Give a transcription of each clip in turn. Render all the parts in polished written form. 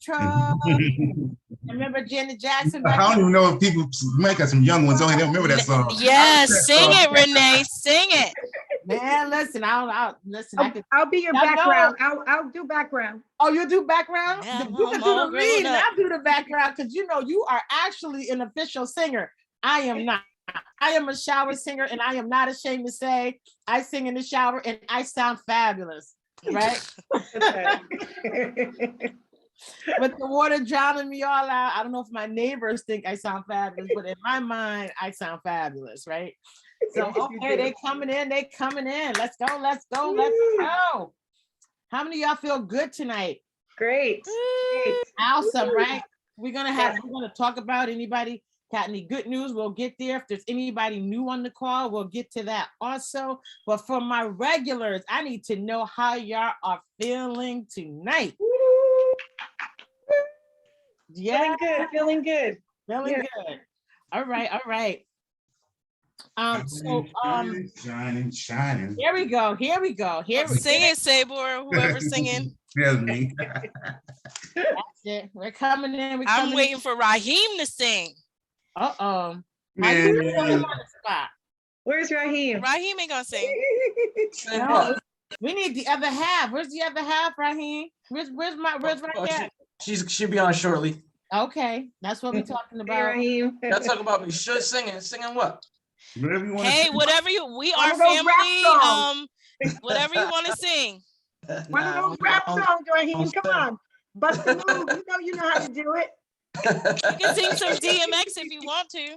truck. Remember Janet Jackson I back don't then? even know if people might got some young ones on here. They don't remember that song. Yes, sing it, Renee. Sing it. Man, listen, listen. I'll be your background. I'll do background. Oh, you do background? Yeah, You can I'm do all the grown lead and up. I'll do the background because you know you are actually an official singer. I am not. I am a shower singer and I am not ashamed to say I sing in the shower and I sound fabulous, right? With the water drowning me all out. I don't know if my neighbors think I sound fabulous, but in my mind, I sound fabulous, right? So, okay, they coming in. Let's go. How many of y'all feel good tonight? Great. Awesome, right? We're gonna talk about anybody got any good news. We'll get there. If there's anybody new on the call, we'll get to that also. But for my regulars, I need to know how y'all are feeling tonight. Yeah, Feeling good. good. All right. Shining. Here we go. Sing it, Sabor, whoever's singing. That's me. That's it. We're coming in. I'm waiting for Raheem to sing. Uh-oh. Man. Where's Raheem? Raheem ain't gonna sing. No, we need the other half. Where's the other half, Raheem? Where's Raheem? She'll be on shortly. Okay, that's what we're talking about. Raheem. Y'all talk about me. Sure, singing what? Whatever you want. Hey, whatever we are family. Whatever you want to sing. One of those rap songs, Raheem. Come on. Bust the move. You know how to do it. You can sing some DMX if you want to.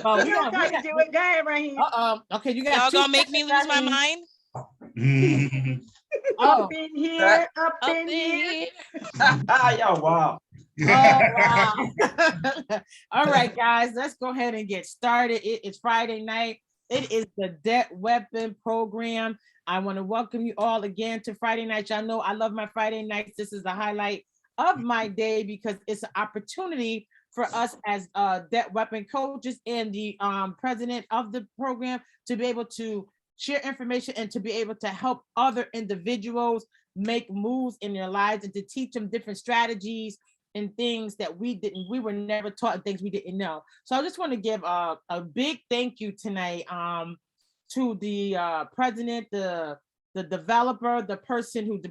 Well, we got to do it. Go ahead, Raheem. Okay, you got. Y'all gonna make me lose my mind? Up in here, up in here. Y'all wow. Oh, wow. All right, guys, let's go ahead and get started. It is Friday night. It is the Debt Weapon program. I want to welcome you all again to Friday night. Y'all know I love my Friday nights. This is the highlight of my day because it's an opportunity for us as Debt Weapon coaches and the president of the program to be able to share information and to be able to help other individuals make moves in their lives and to teach them different strategies and things that we were never taught and things we didn't know. So I just want to give a big thank you tonight to the president, the developer, the person who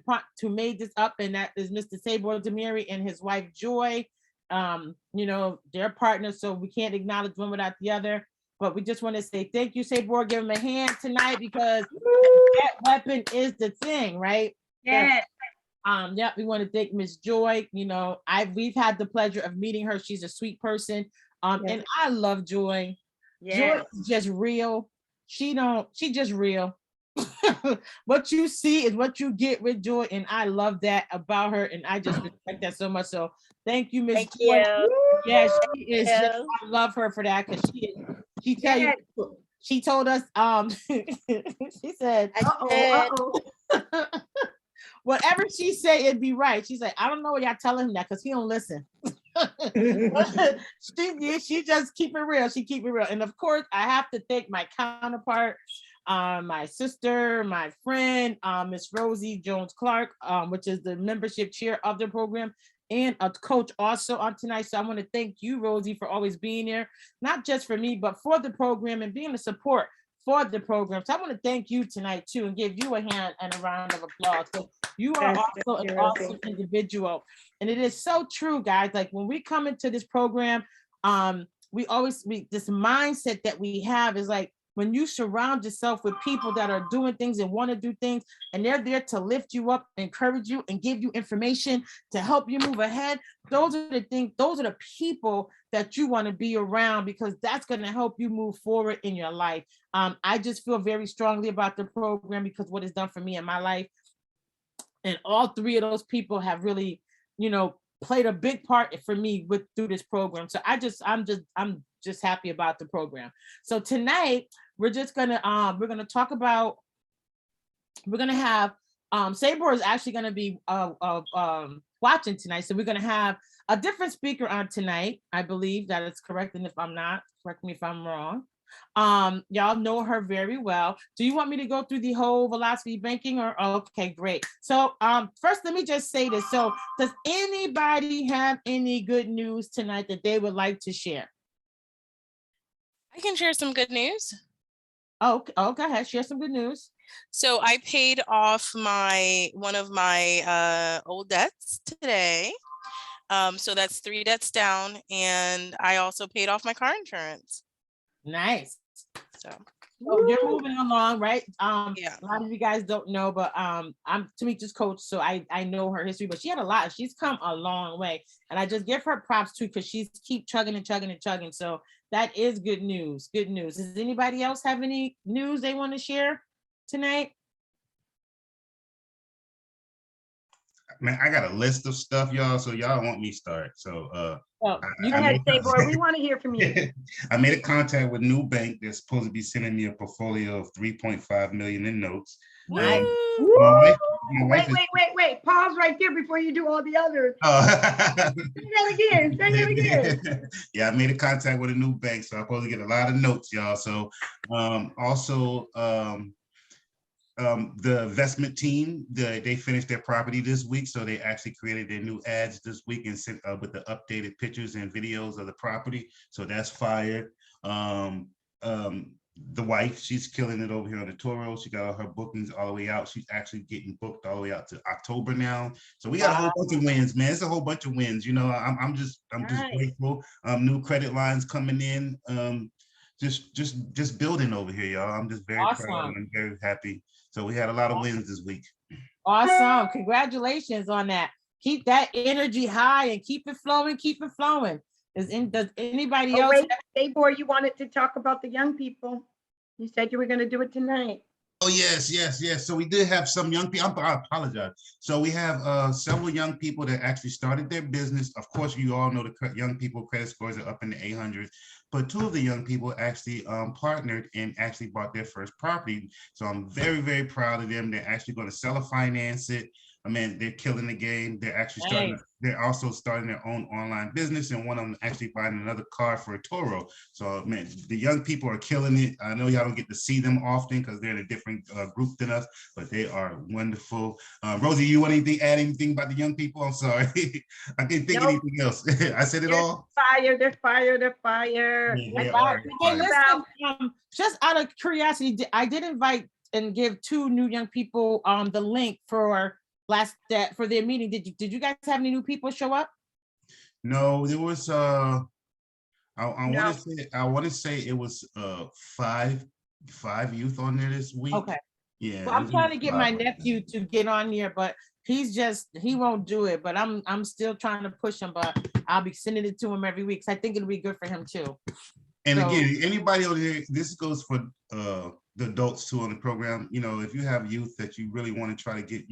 made this up, and that is Mr. Sabor Demiri and his wife Joy. They're partners, so we can't acknowledge one without the other. But we just want to say thank you, Sabor. Give him a hand tonight because that weapon is the thing, right? Yeah. We want to thank Miss Joy. We've had the pleasure of meeting her. She's a sweet person. And I love Joy. Joy is just real. She just real. What you see is what you get with Joy, and I love that about her, and I just respect that so much. So thank you, Miss Joy. Yeah, she is. I love her for that because she tell you. She told us. She said, whatever she say, it'd be right. She's like, I don't know why y'all telling him that because he don't listen. She just keep it real. She keep it real. And of course, I have to thank my counterpart, my sister, my friend, Miss Rosie Jones-Clark, which is the membership chair of the program and a coach also on tonight. So I want to thank you, Rosie, for always being there, not just for me, but for the program and being a support for the program. So I want to thank you tonight too and give you a hand and a round of applause. So you are also an awesome individual. And it is so true, guys. Like when we come into this program, this mindset that we have is like, when you surround yourself with people that are doing things and want to do things, and they're there to lift you up, encourage you, and give you information to help you move ahead, those are the people that you want to be around because that's going to help you move forward in your life. I just feel very strongly about the program because what it's done for me in my life. And all three of those people have really, played a big part for me through this program. So I'm just happy about the program. So tonight we're gonna have Sabor is actually gonna be watching tonight. So we're gonna have a different speaker on tonight. I believe that is correct, and if I'm not, correct me if I'm wrong. Y'all know her very well. Do you want me to go through the whole Velocity Banking or okay, great. So first let me just say this. So does anybody have any good news tonight that they would like to share? I can share some good news. Oh, go ahead, share some good news. So I paid off one of my old debts today. So that's 3 debts down, and I also paid off my car insurance. Nice. So you're moving along, right? Yeah. A lot of you guys don't know, but I'm Tamika's coach, so I know her history, but she had a lot. She's come a long way, and I just give her props too, because she's keep chugging and chugging and chugging. So that is good news. Good news. Does anybody else have any news they want to share tonight? Man, I got a list of stuff, y'all. So y'all want me to start. So You Go ahead, say boy, we want to hear from you. I made a contact with New Bank. They're supposed to be sending me a portfolio of 3.5 million in notes. Nice. Woo! My wife Wait. Pause right there before you do all the others. Oh. Say that again. Yeah, I made a contact with a new bank, so I'm supposed to get a lot of notes, y'all. So the investment team, they finished their property this week, so they actually created their new ads this week and sent with the updated pictures and videos of the property. So that's fired. The wife, she's killing it over here on the Toro. She got all her bookings all the way out. She's actually getting booked all the way out to October now. So we got a whole bunch of wins, man. It's a whole bunch of wins. You know, I'm just grateful. New credit lines coming in. Just building over here, y'all. I'm just very proud and I'm very happy. So we had a lot of wins this week. Awesome. Congratulations on that. Keep that energy high and keep it flowing. Keep it flowing. Does anybody else? Wait, hey boy, you wanted to talk about the young people. You said you were going to do it tonight. Oh, yes. So we did have some young people. I apologize. So we have several young people that actually started their business. Of course, you all know the young people credit scores are up in the 800s. But 2 of the young people actually partnered and actually bought their first property. So I'm very, very proud of them. They're actually going to sell or finance it. I mean, they're killing the game. They're actually they're also starting their own online business, and one of them actually buying another car for a Toro. So, man, the young people are killing it. I know y'all don't get to see them often because they're in a different group than us, but they are wonderful. Rosie, you want add anything about the young people? I'm sorry. I didn't think anything else. I said it all. They're fire. Just out of curiosity, I did invite and give 2 new young people the link for for their meeting. Did you guys have any new people show up? No, there was I want to say it was 5 youth on there this week. Okay. Yeah. Well, I'm trying to get my nephew to get on here, but he won't do it. But I'm still trying to push him, but I'll be sending it to him every week. So I think it'll be good for him too. And again, anybody over here, this goes for the adults too on the program. You know, if you have youth that you really want to try to get,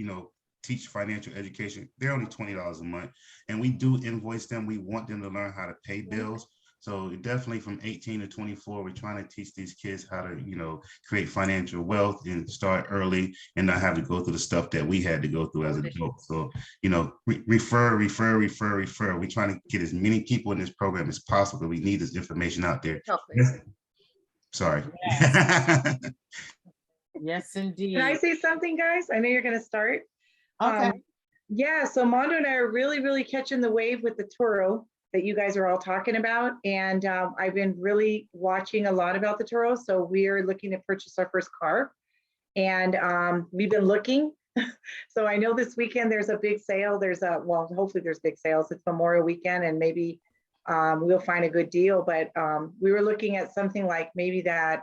teach financial education, they're only $20 a month, and we do invoice them. We want them to learn how to pay bills. So definitely from 18 to 24, we're trying to teach these kids how to, create financial wealth and start early and not have to go through the stuff that we had to go through as adults. So, refer. We're trying to get as many people in this program as possible. We need this information out there. Sorry. Yes, indeed. Can I say something, guys? I know you're going to start. Okay. So Mondo and I are really, really catching the wave with the Toro that you guys are all talking about. And I've been really watching a lot about the Toro. So we're looking to purchase our first car. And we've been looking. So I know this weekend there's a big sale. Hopefully there's big sales. It's Memorial Weekend, and maybe we'll find a good deal. But we were looking at something like maybe that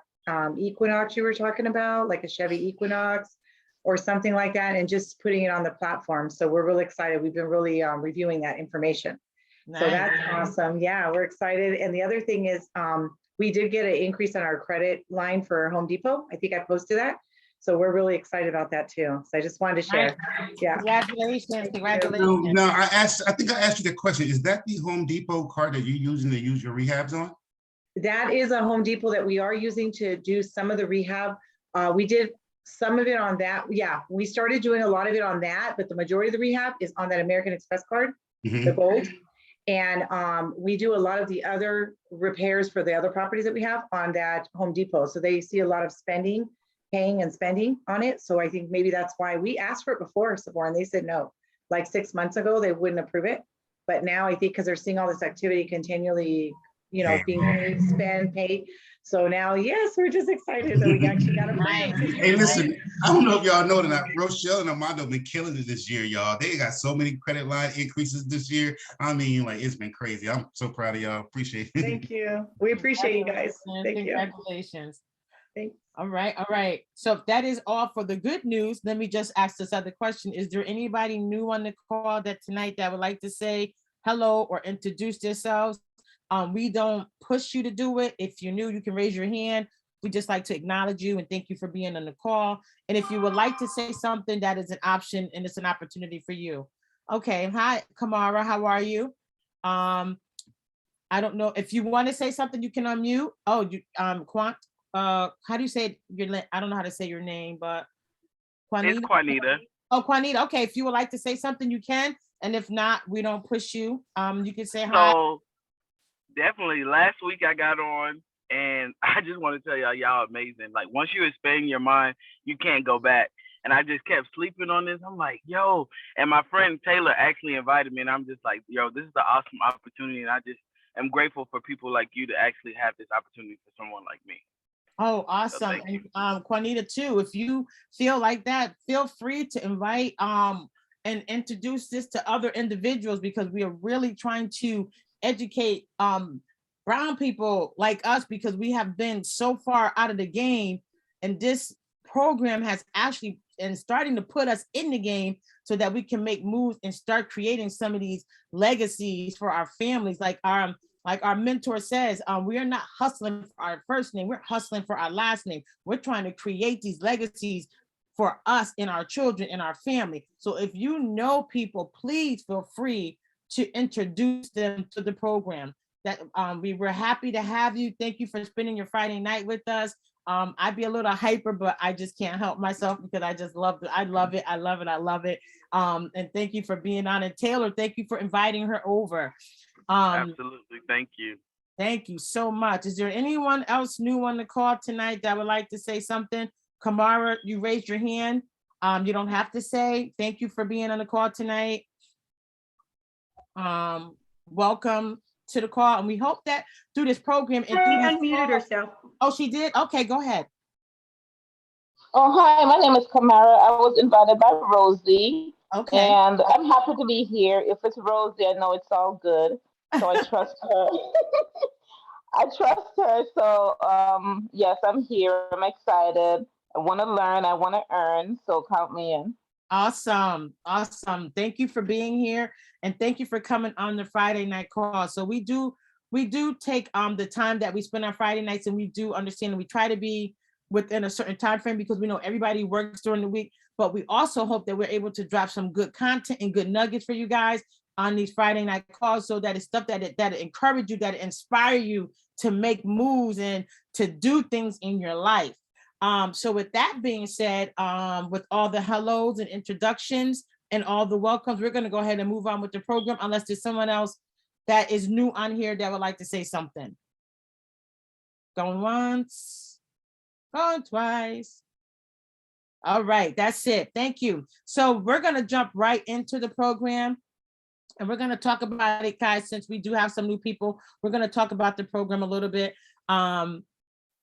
Equinox you were talking about, like a Chevy Equinox or something like that, and just putting it on the platform. So we're really excited. We've been really reviewing that information. Nice. So that's awesome. Yeah, we're excited. And the other thing is we did get an increase on our credit line for Home Depot. I think I posted that. So we're really excited about that too. So I just wanted to share. Nice. Yeah. Congratulations. No, I think I asked you the question. Is that the Home Depot card that you're using to use your rehabs on? That is a Home Depot that we are using to do some of the rehab. We did some of it on that. Yeah, we started doing a lot of it on that, but the majority of the rehab is on that American Express card, the gold. And we do a lot of the other repairs for the other properties that we have on that Home Depot. So they see a lot of spending, paying and spending on it. So I think maybe that's why we asked for it before, Sabor, and they said no. Like 6 months ago, they wouldn't approve it. But now I think because they're seeing all this activity continually, you know, being paid, spend, pay. So now, yes, we're just excited that we actually got approved. Right. Hey, listen, I don't know if y'all know that Rochelle and Armando been killing it this year, y'all. They got so many credit line increases this year. I mean, like, it's been crazy. I'm so proud of y'all. Appreciate it. Thank you. We appreciate you guys. Thank you. Congratulations. Thanks. All right, all right. So if that is all for the good news, let me just ask this other question. Is there anybody new on the call that tonight that would like to say hello or introduce themselves? We don't push you to do it. If you're new, you can raise your hand. We just like to acknowledge you and thank you for being on the call. And if you would like to say something, that is an option and it's an opportunity for you. Okay, hi, Kamara, how are you? I don't know if you want to say something, you can unmute. Oh, you, Quant, how do you say your name? I don't know how to say your name, but It's Juanita. Oh, Juanita. Okay, if you would like to say something, you can. And if not, we don't push you. You can say hi. So definitely last week I got on and I just want to tell y'all amazing. Like once you expand your mind, you can't go back. And I just kept sleeping on this. I'm like, yo, and my friend Taylor actually invited me and I'm just like, yo, this is the awesome opportunity. And I just am grateful for people like you to actually have this opportunity for someone like me. Oh, awesome. And Juanita too, if you feel like that, feel free to invite and introduce this to other individuals because we are really trying to educate brown people like us because we have been so far out of the game and this program has actually and starting to put us in the game so that we can make moves and start creating some of these legacies for our families. Like our mentor says, we are not hustling for our first name, we're hustling for our last name. We're trying to create these legacies for us and our children and our family. So if you know people, please feel free to introduce them to the program. That we were happy to have you. Thank you for spending your Friday night with us. I'd be a little hyper, but I just can't help myself because I just love it. I love it. I love it. I love it. And thank you for being on it. Taylor, thank you for inviting her over. Absolutely. Thank you. Thank you so much. Is there anyone else new on the call tonight that would like to say something? Kamara, you raised your hand. You don't have to say. Thank you for being on the call tonight. Welcome to the call. And we hope that through this program and She unmuted herself. Oh, she did? Okay, go ahead. Oh, hi, my name is Kamara. I was invited by Rosie. Okay. And I'm happy to be here. If it's Rosie, I know it's all good. So I trust her. I trust her. So yes, I'm here. I'm excited. I want to learn. I want to earn. So count me in. Awesome. Awesome. Thank you for being here. And thank you for coming on the Friday night call. So we do take the time that we spend on Friday nights, and we do understand and we try to be within a certain time frame because we know everybody works during the week, but we also hope that we're able to drop some good content and good nuggets for you guys on these Friday night calls so that it's stuff that encourage you, that inspire you to make moves and to do things in your life. So with that being said, with all the hellos and introductions and all the welcomes, we're going to go ahead and move on with the program unless there's someone else that is new on here that would like to say something. Going once, going twice. All right, that's it. Thank you. So we're going to jump right into the program and we're going to talk about it, guys, since we do have some new people. We're going to talk about the program a little bit. Can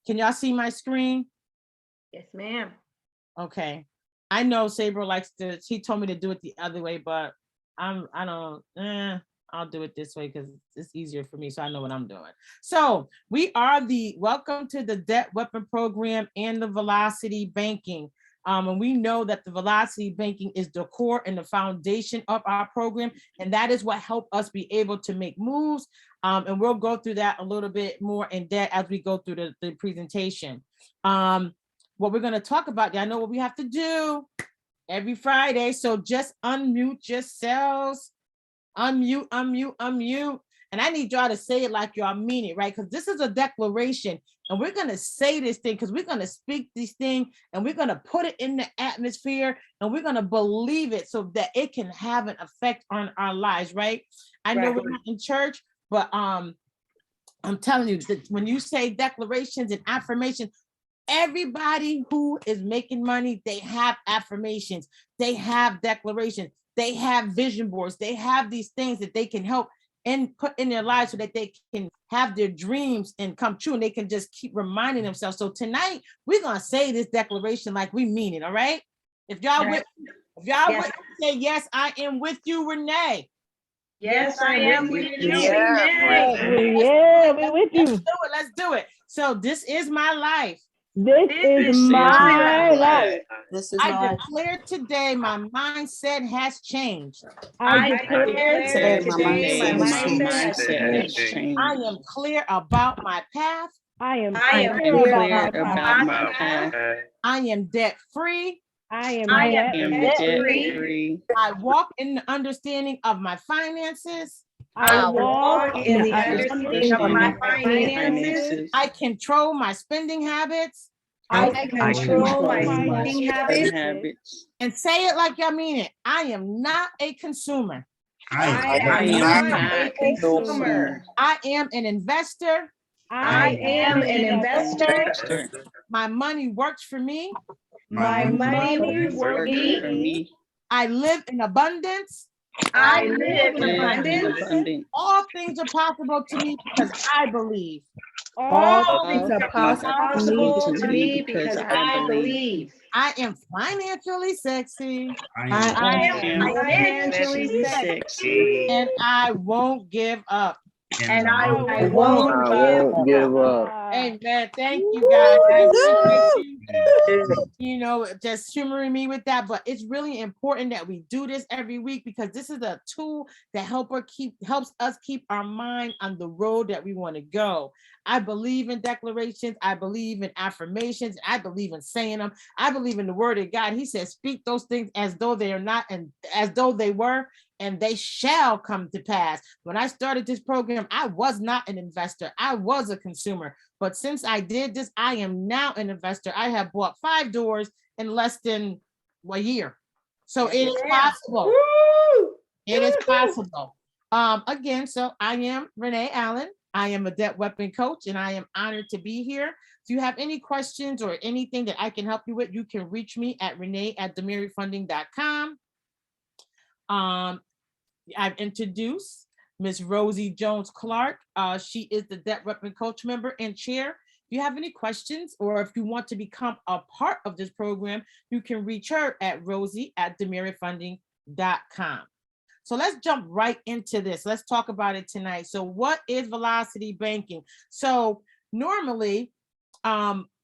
y'all see my screen? Yes, ma'am. Okay. I know Sabre likes to, he told me to do it the other way, but I'll do it this way because it's easier for me, so I know what I'm doing. So we are welcome to the Debt Weapon Program and the Velocity Banking. And we know that the Velocity Banking is the core and the foundation of our program, and that is what helped us be able to make moves. And we'll go through that a little bit more in depth as we go through the presentation. What we're going to talk about, y'all know what we have to do every Friday, so just unmute yourselves. Unmute, unmute, unmute. And I need y'all to say it like y'all mean it, right? Because this is a declaration. and we're going to say this thing because we're going to speak this thing and we're going to put it in the atmosphere and we're going to believe it so that it can have an effect on our lives, right? I know we're not in church, but I'm telling you that when you say declarations and affirmations, everybody who is making money, they have affirmations, they have declarations, they have vision boards, they have these things that they can help and put in their lives so that they can have their dreams and come true, and they can just keep reminding themselves. So tonight we're gonna say this declaration like we mean it. All right. If y'all would say, yes, I am with you, Renee. Yes, I am with you. Yeah, we're with you. Let's do it. So this is my life. This is my life. This is I my declare today my mindset has changed. I declare today my mindset has changed. I am clear about my path. I am clear about my path. I am debt free. I am debt free. I walk in the understanding of my finances. I walk in the understanding of my finances. I control my spending habits. I control my spending habits. And say it like y'all mean it. I am not a consumer. I am not a consumer. I am an investor. I am an investor. My money works for me. My money works for me. I live in abundance. I live in abundance. All things are possible to me because I believe. All things are possible to me because I believe. I am financially sexy. I am financially sexy. And I won't give up. And I won't give up. Amen. Thank you, guys. I appreciate you know, just humoring me with that. But it's really important that we do this every week because this is a tool that helps us keep our mind on the road that we want to go. I believe in declarations. I believe in affirmations. I believe in saying them. I believe in the word of God. He says, speak those things as though they are not and as though they were, and they shall come to pass. When I started this program, I was not an investor. I was a consumer. But since I did this, I am now an investor. I have bought 5 doors in less than a year. So it is possible. It is possible. Again, so I am Renee Allen. I am a debt weapon coach, and I am honored to be here. If you have any questions or anything that I can help you with, you can reach me at renee@demeritfunding.com. I've introduced Miss Rosie Jones Clark. She is the debt weapon coach member and chair. If you have any questions or if you want to become a part of this program, you can reach her at rosie@demeritfunding.com. So let's jump right into this. Let's talk about it tonight. So what is velocity banking? So normally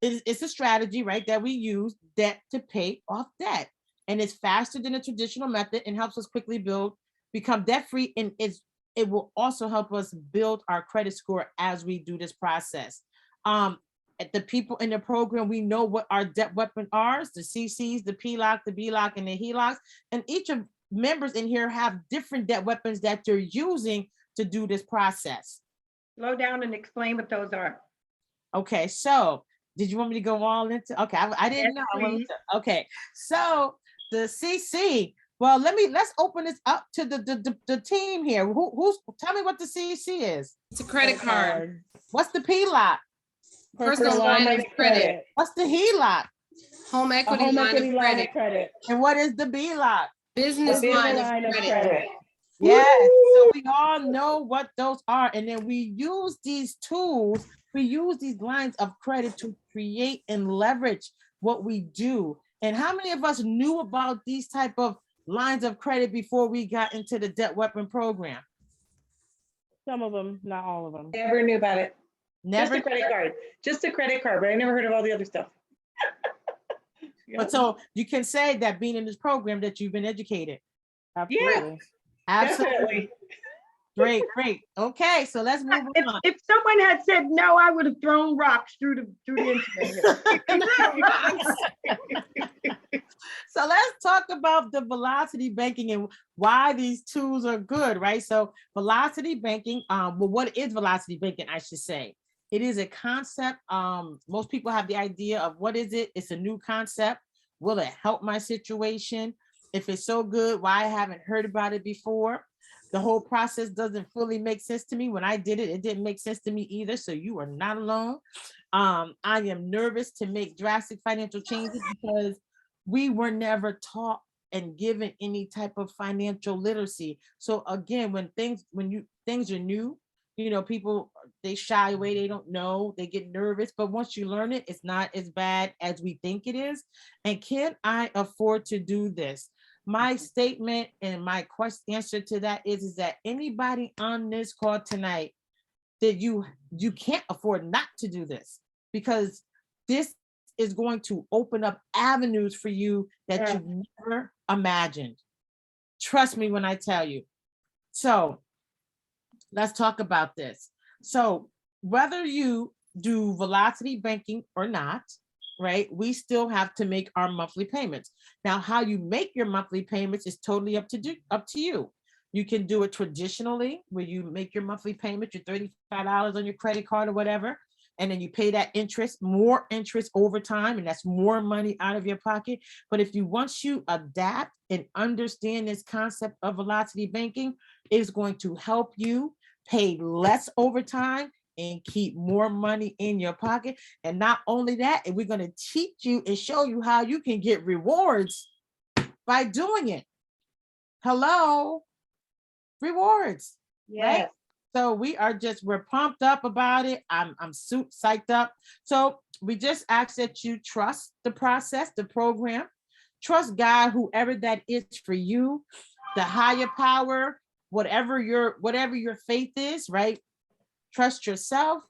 it's a strategy, right, that we use debt to pay off debt. And it's faster than a traditional method and helps us quickly become debt-free. And it will also help us build our credit score as we do this process. The people in the program, we know what our debt weapon are, the CCs, the PLOC, the BLOC, and the HELOCs. And each of members in here have different debt weapons that they're using to do this process. Slow down and explain what those are. Okay, so did you want me to go all into? Okay, I didn't know. Okay, so the CC. Well, let's open this up to the team here. Tell me what the CC is. It's a credit card. What's the PLOC? Personal line of credit. What's the HELOC? Home equity line of credit. And what is the BLOC? Business line of credit. Yes, so we all know what those are. And then we use these tools, we use these lines of credit to create and leverage what we do. And how many of us knew about these type of lines of credit before we got into the debt weapon program? Some of them, not all of them. Never knew about it. Never. Just a credit card. Just a credit card, but I never heard of all the other stuff. But so you can say that being in this program that you've been educated. Absolutely. Yeah, Absolutely. Great. Okay, so let's move on. If someone had said no, I would have thrown rocks through the internet. So let's talk about the velocity banking and why these tools are good, right? So velocity banking, well, what is velocity banking, I should say? It is a concept. Most people have the idea of what is it? It's a new concept. Will it help my situation? If it's so good, why I haven't heard about it before? The whole process doesn't fully make sense to me. When I did it, it didn't make sense to me either. So you are not alone. I am nervous to make drastic financial changes because we were never taught and given any type of financial literacy. So again, when things are new, people, they shy away, they don't know, they get nervous. But once you learn it, it's not as bad as we think it is. And can I afford to do this? My statement and my answer to that is that anybody on this call tonight, that you can't afford not to do this, because this is going to open up avenues for you that you've never imagined. Trust me when I tell you. So let's talk about this. So whether you do velocity banking or not, right, we still have to make our monthly payments. Now, how you make your monthly payments is totally up to you. You can do it traditionally, where you make your monthly payment, your $35 on your credit card or whatever, and then you pay that interest, more interest over time, and that's more money out of your pocket. But if you once you adapt and understand this concept of velocity banking, it is going to help you pay less over time and keep more money in your pocket. And not only that, we're going to teach you and show you how you can get rewards by doing it. Hello, rewards. Yes. Right? So we're pumped up about it. I'm psyched up. So we just ask that you trust the process, the program, trust God, whoever that is for you, the higher power, whatever your faith is, right? Trust yourself,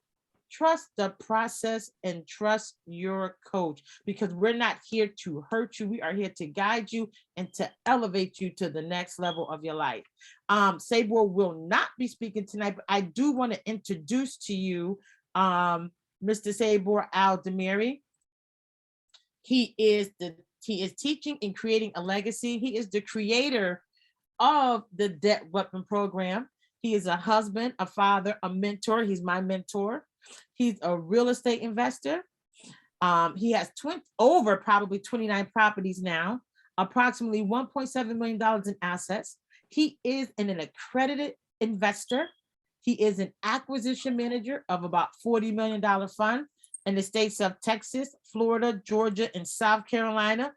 trust the process, and trust your coach, because we're not here to hurt you. We are here to guide you and to elevate you to the next level of your life. Sabor will not be speaking tonight, but I do want to introduce to you Mr. Sabor Aldemiri. He is teaching and creating a legacy. He is the creator of the Debt Weapon Program. He is a husband, a father, a mentor. He's my mentor. He's a real estate investor. He has over probably 29 properties now, approximately $1.7 million in assets. He is an accredited investor. He is an acquisition manager of about $40 million fund in the states of Texas, Florida, Georgia, and South Carolina.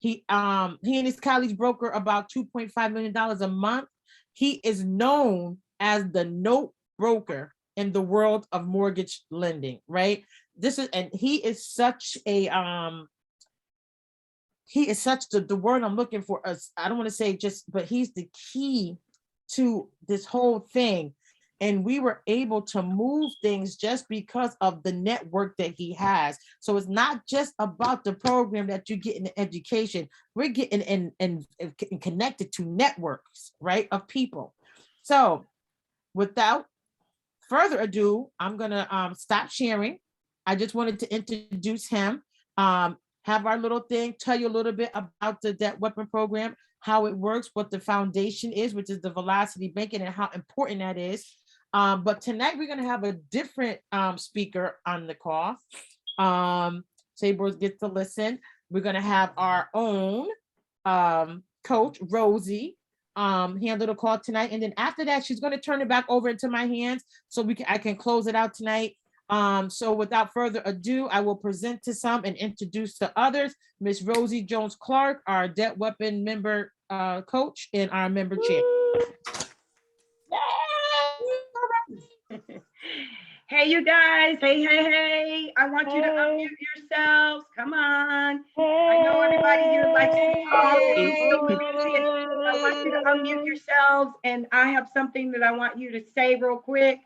He and his colleagues broker about $2.5 million a month. He is known as the note broker in the world of mortgage lending, right? He is such a the word I'm looking for. I don't want to say but he's the key to this whole thing. And we were able to move things just because of the network that he has. So it's not just about the program that you get in the education. We're getting and connected to networks, right, of people. So without further ado, I'm gonna stop sharing. I just wanted to introduce him, have our little thing, tell you a little bit about the Debt Weapon Program, how it works, what the foundation is, which is the velocity banking, and how important that is. But tonight we're going to have a different speaker on the call. Sabor gets to listen. We're going to have our own coach, Rosie, handle the call tonight. And then after that, she's going to turn it back over into my hands so I can close it out tonight. So without further ado, I will present to some and introduce to others, Miss Rosie Jones-Clark, our Debt Weapon member coach and our member chair. Hey, you guys. Hey. I want you to unmute yourselves. Come on. I know everybody here likes to talk. I want you to unmute yourselves. And I have something that I want you to say real quick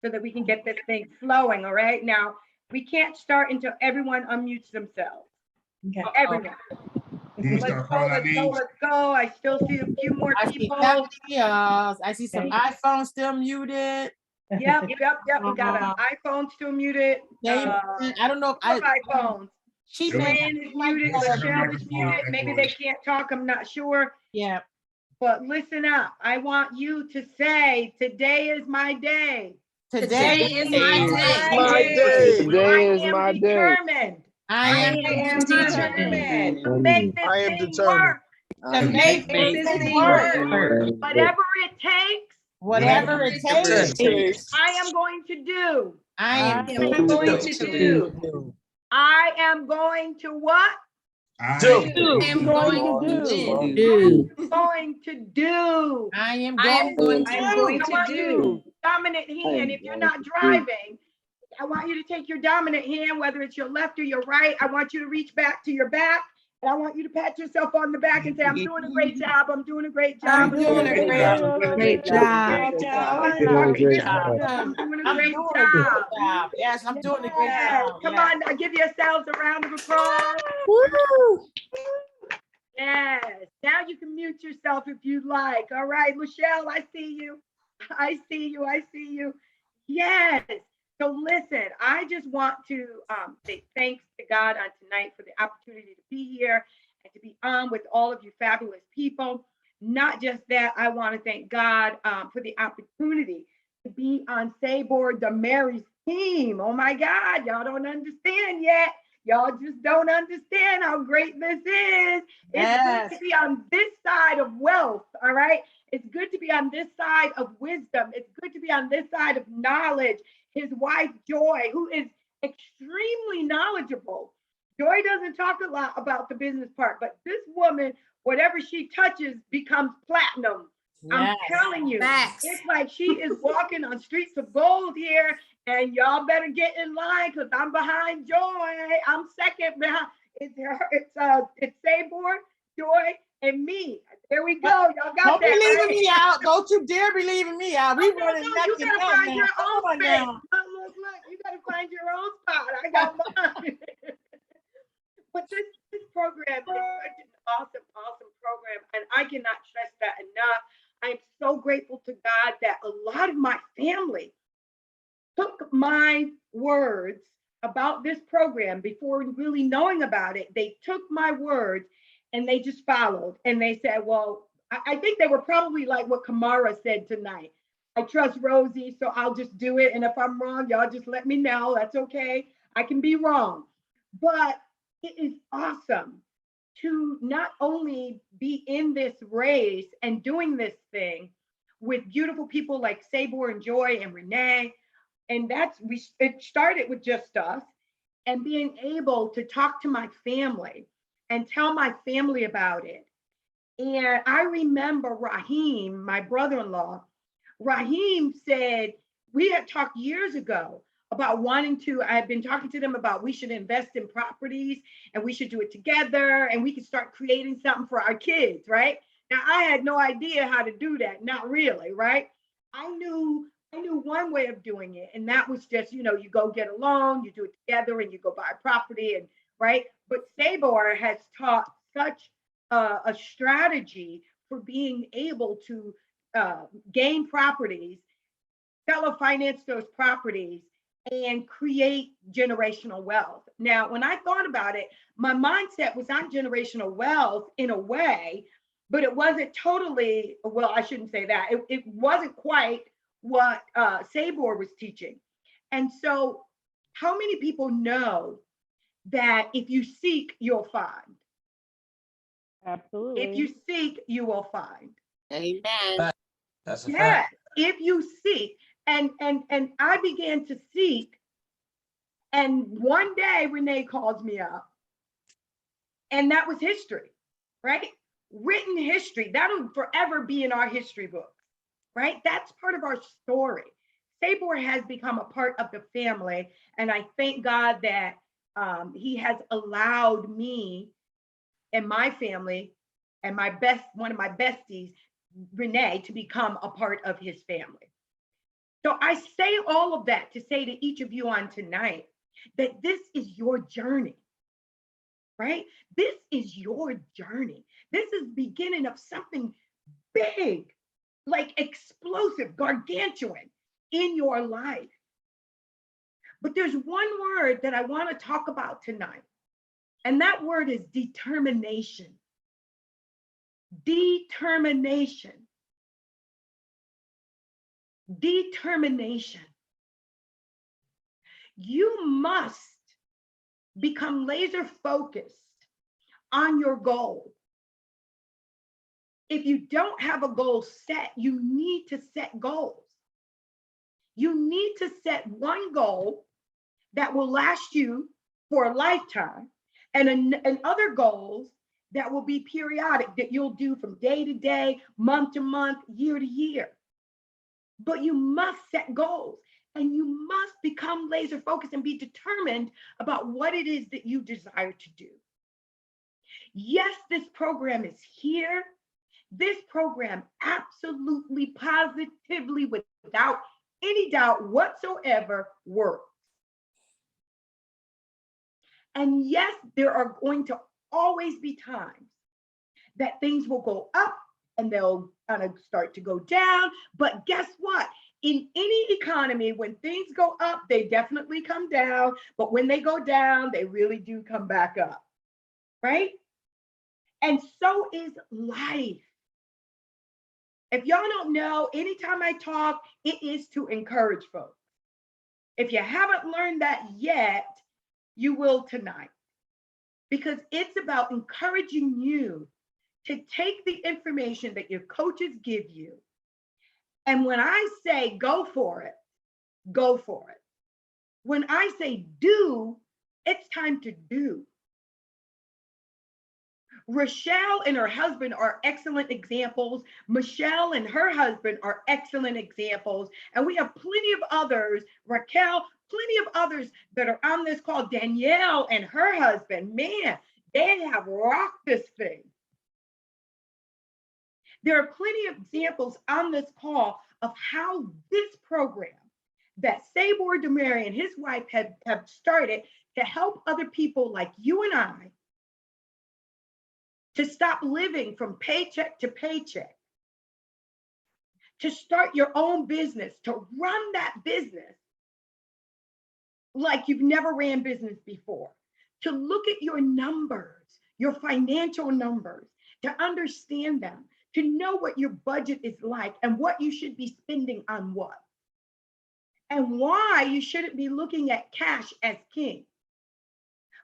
so that we can get this thing flowing. All right. Now, we can't start until everyone unmutes themselves. Okay. Everyone. Let's go. I still see a few more people. I see some iPhones still muted. Yep. We got an iPhone still muted. I don't know if iPhones. Joanne is muted. Michelle is muted. Maybe they can't talk. I'm not sure. Yeah. But listen up. I want you to say, today is my day. Today is my day. My day. Today is I am my day. determined. I I am am determined to make this I am thing determined. work. to make this thing work. Whatever it takes, Whatever it takes, I am going to do. I am I'm going to do. I am going to what? I I'm going to do. I'm going to do. I am I am going going to to I do. want you dominant hand. If you're not driving, I want you to take your dominant hand, whether it's your left or your right. I want you to reach back to your back. And I want you to pat yourself on the back and say, I'm doing a great job. I'm doing a great job. I'm doing a great job. I'm doing a great job. I'm doing a great job. Yes, I'm doing a great Yes. job. Come Yes. on, now give yourselves a round of applause. Yes. Now you can mute yourself if you'd like. All right, Michelle, I see you. I see you. I see you. Yes. So listen, I just want to say thanks to God on tonight for the opportunity to be here and to be on with all of you fabulous people. Not just that, I want to thank God for the opportunity to be on Sabor the Mary's team. Oh my God, y'all don't understand yet. Y'all just don't understand how great this is. It's good to be on this side of wealth, all right? It's good to be on this side of wisdom. It's good to be on this side of knowledge. His wife, Joy, who is extremely knowledgeable. Joy doesn't talk a lot about the business part, but this woman, whatever she touches becomes platinum. I'm telling you, it's like she is walking on streets of gold here, and y'all better get in line because I'm behind Joy. I'm second behind. It's Sabor, Joy, and me. There we go. Y'all got Don't be that. leaving Right? me out. Don't you dare be leaving me out. We No, running neck you to gotta neck find now. your own Come on space. now. Look. You gotta find your own spot. I got mine. But this program is such an awesome program, and I cannot stress that enough. I am so grateful to God that a lot of my family took my words about this program before really knowing about it. They took my words and they just followed. And they said, well, I think they were probably like what Kamara said tonight. I trust Rosie, so I'll just do it. And if I'm wrong, y'all just let me know. That's okay. I can be wrong. But it is awesome to not only be in this race and doing this thing with beautiful people like Sabor and Joy and Renee. And it started with just us, and being able to talk to my family and tell my family about it. And I remember Raheem, my brother-in-law, Raheem said, we had talked years ago about I had been talking to them about we should invest in properties and we should do it together and we could start creating something for our kids, right? Now, I had no idea how to do that, not really, right? I knew one way of doing it, and that was just, you go get a loan, you do it together, and you go buy a property, and right. But Sabor has taught such a strategy for being able to gain properties, fellow finance those properties, and create generational wealth. Now, when I thought about it, my mindset was on generational wealth in a way, but it wasn't totally, well, I shouldn't say that. It wasn't quite what Sabor was teaching. And so how many people know that if you seek, you'll find? Absolutely. If you seek, you will find. Amen. That's a Yeah, fact. if you seek. And I began to seek. And one day Renee calls me up. And that was history, right? Written history. That'll forever be in our history book, right? That's part of our story. Sabor has become a part of the family. And I thank God that he has allowed me and my family and one of my besties, Renee, to become a part of his family. So I say all of that to say to each of you on tonight that this is your journey, right? This is your journey. This is the beginning of something big, like explosive, gargantuan in your life. But there's one word that I want to talk about tonight, and that word is determination. Determination. Determination. You must become laser focused on your goal. If you don't have a goal set, you need to set goals. You need to set one goal that will last you for a lifetime, and other goals that will be periodic, that you'll do from day to day, month to month, year to year. But you must set goals, and you must become laser focused and be determined about what it is that you desire to do. Yes, this program is here. This program absolutely, positively, without any doubt whatsoever, works. And yes, there are going to always be times that things will go up and they'll kind of start to go down. But guess what? In any economy, when things go up, they definitely come down. But when they go down, they really do come back up, right? And so is life. If y'all don't know, anytime I talk, it is to encourage folks. If you haven't learned that yet, you will tonight. Because it's about encouraging you to take the information that your coaches give you. And when I say go for it, go for it. When I say do, it's time to do. Rochelle and her husband are excellent examples. Michelle and her husband are excellent examples. And we have plenty of others, Raquel, plenty of others that are on this call. Danielle and her husband, man, they have rocked this thing. There are plenty of examples on this call of how this program that Sabor Demary and his wife have started to help other people like you and I to stop living from paycheck to paycheck, to start your own business, to run that business like you've never ran business before, to look at your numbers, your financial numbers, to understand them, to know what your budget is like and what you should be spending on what, and why you shouldn't be looking at cash as king.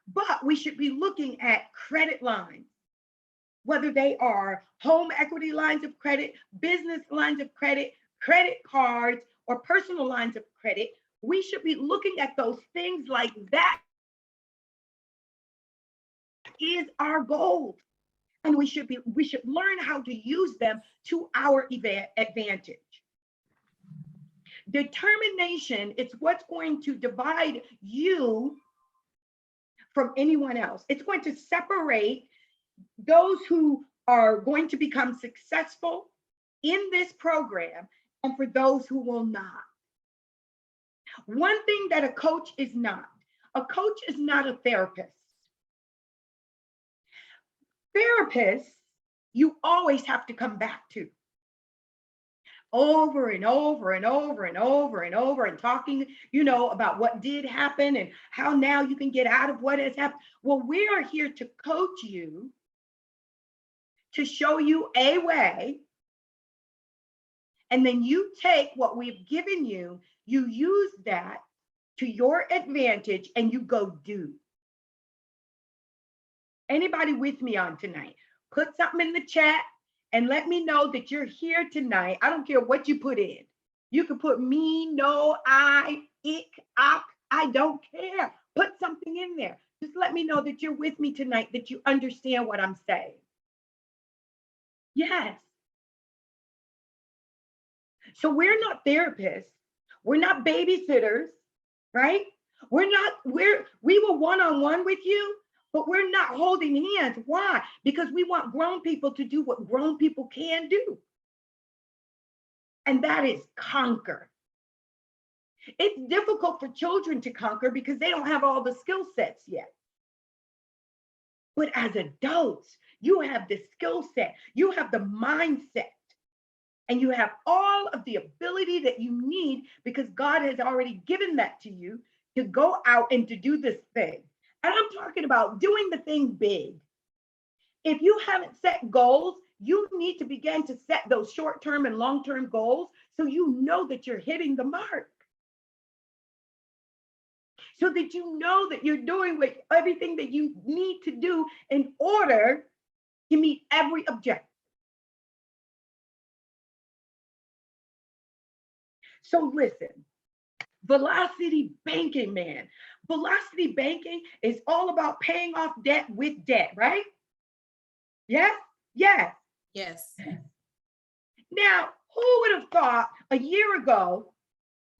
But we should be looking at credit lines, whether they are home equity lines of credit, business lines of credit, credit cards, or personal lines of credit. We should be looking at those things like that is our goal. And we should learn how to use them to our advantage. Determination is what's going to divide you from anyone else. It's going to separate those who are going to become successful in this program and for those who will not. One thing that a coach is not a therapist. Therapists, you always have to come back to over and over and over and over and over and talking, about what did happen and how now you can get out of what has happened. Well, we are here to coach you, to show you a way, and then you take what we've given you, you use that to your advantage, and you go do. Anybody with me on tonight? Put something in the chat and let me know that you're here tonight. I don't care what you put in. You can put me, no, I, ik, ak, I don't care. Put something in there. Just let me know that you're with me tonight, that you understand what I'm saying. Yes. So we're not therapists. We're not babysitters, right? We were one-on-one with you, but we're not holding hands. Why? Because we want grown people to do what grown people can do. And that is conquer. It's difficult for children to conquer because they don't have all the skill sets yet. But as adults, you have the skill set, you have the mindset, and you have all of the ability that you need because God has already given that to you to go out and to do this thing. And I'm talking about doing the thing big. If you haven't set goals, you need to begin to set those short-term and long-term goals so you know that you're hitting the mark. so that you know that you're doing everything that you need to do in order to meet every objective. So listen, velocity banking, man. Velocity banking is all about paying off debt with debt, right? Yes? Yes. Yes. Now, who would have thought a year ago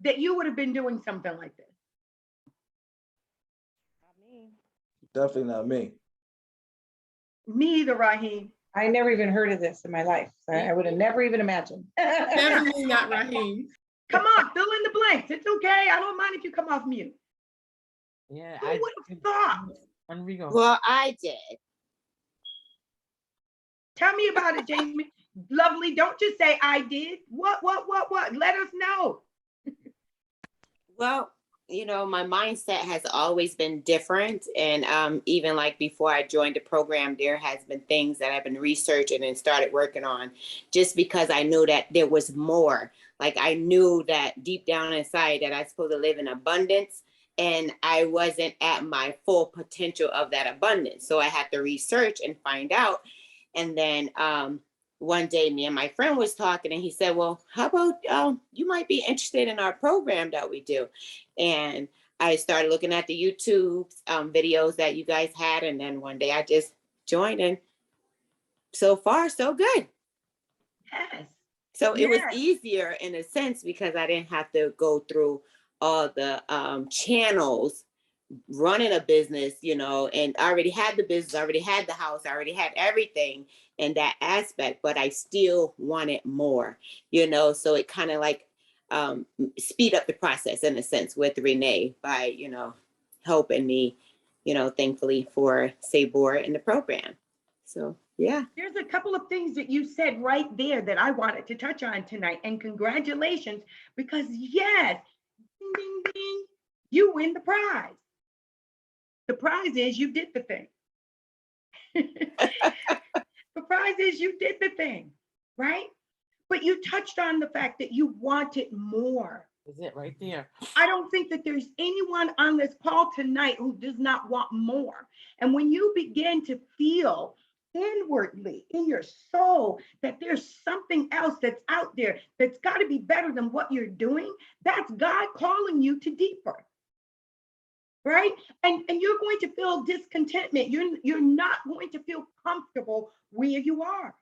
that you would have been doing something like this? Definitely not me. Me either, Raheem. I never even heard of this in my life. I would have never even imagined. Definitely not Raheem. Come on, fill in the blanks. It's okay. I don't mind if you come off mute. Yeah, Who would have thought? Enrico. Well, I did. Tell me about it, Jamie. Lovely. Don't just say I did. What? Let us know. Well, my mindset has always been different. And even like before I joined the program, there has been things that I've been researching and started working on just because I knew that there was more. Like I knew that deep down inside that I was supposed to live in abundance and I wasn't at my full potential of that abundance. So I had to research and find out. And then one day me and my friend was talking and he said, well, how about you might be interested in our program that we do. And I started looking at the YouTube videos that you guys had. And then one day I just joined and so far, so good. Yes. So it was easier in a sense because I didn't have to go through all the channels running a business, and I already had the business, I already had the house, I already had everything in that aspect, but I still wanted more, so it kind of like speed up the process in a sense with Renee by, helping me, thankfully for Sabor in the program. So, yeah. There's a couple of things that you said right there that I wanted to touch on tonight. And congratulations, because yes, ding, ding, ding, you win the prize. The prize is you did the thing. The prize is you did the thing, right? But you touched on the fact that you wanted more. Is it right there? I don't think that there's anyone on this call tonight who does not want more. And when you begin to feel inwardly in your soul that there's something else that's out there that's got to be better than what you're doing, that's God calling you to deeper. Right? And you're going to feel discontentment. You're not going to feel comfortable where you are.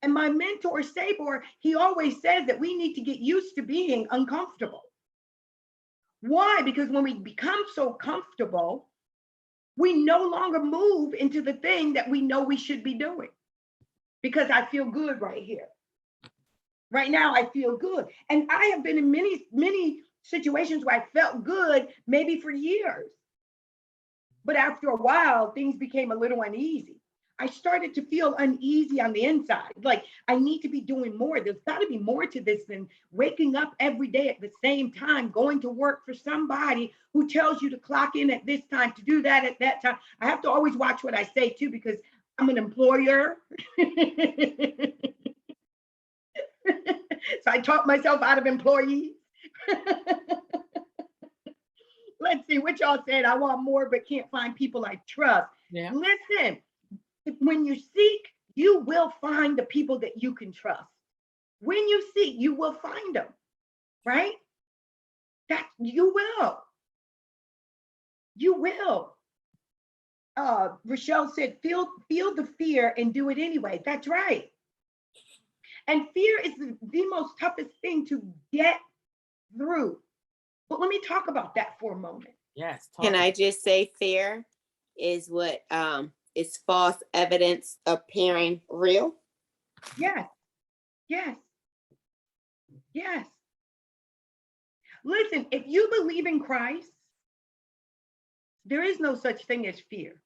And my mentor, Sabor, he always says that we need to get used to being uncomfortable. Why? Because when we become so comfortable, we no longer move into the thing that we know we should be doing. Because I feel good right here. Right now, I feel good. And I have been in many situations where I felt good, maybe for years. But after a while, things became a little uneasy. I started to feel uneasy on the inside. Like I need to be doing more. There's got to be more to this than waking up every day at the same time, going to work for somebody who tells you to clock in at this time, to do that at that time. I have to always watch what I say too, because I'm an employer. So I taught myself out of employees. Let's see what y'all said. I want more, but can't find people I trust. Yeah. Listen, when you seek, you will find the people that you can trust. When you seek, you will find them, right? That you will. You will. Rochelle said, feel the fear and do it anyway. That's right. And fear is the most toughest thing to get through. But let me talk about that for a moment. Yes. Can I just say fear is what is false evidence appearing real? Yes. Yes. Yes. Listen, if you believe in Christ, there is no such thing as fear.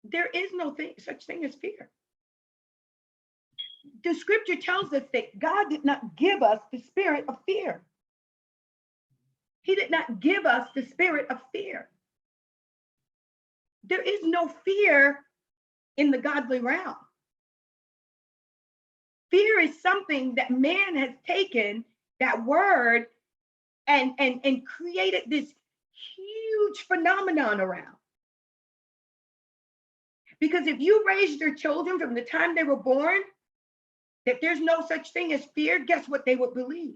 There is no such thing as fear. The scripture tells us that God did not give us the spirit of fear. He did not give us the spirit of fear. There is no fear in the godly realm. Fear is something that man has taken that word and created this huge phenomenon around. Because if you raised your children from the time they were born that there's no such thing as fear, guess what they would believe?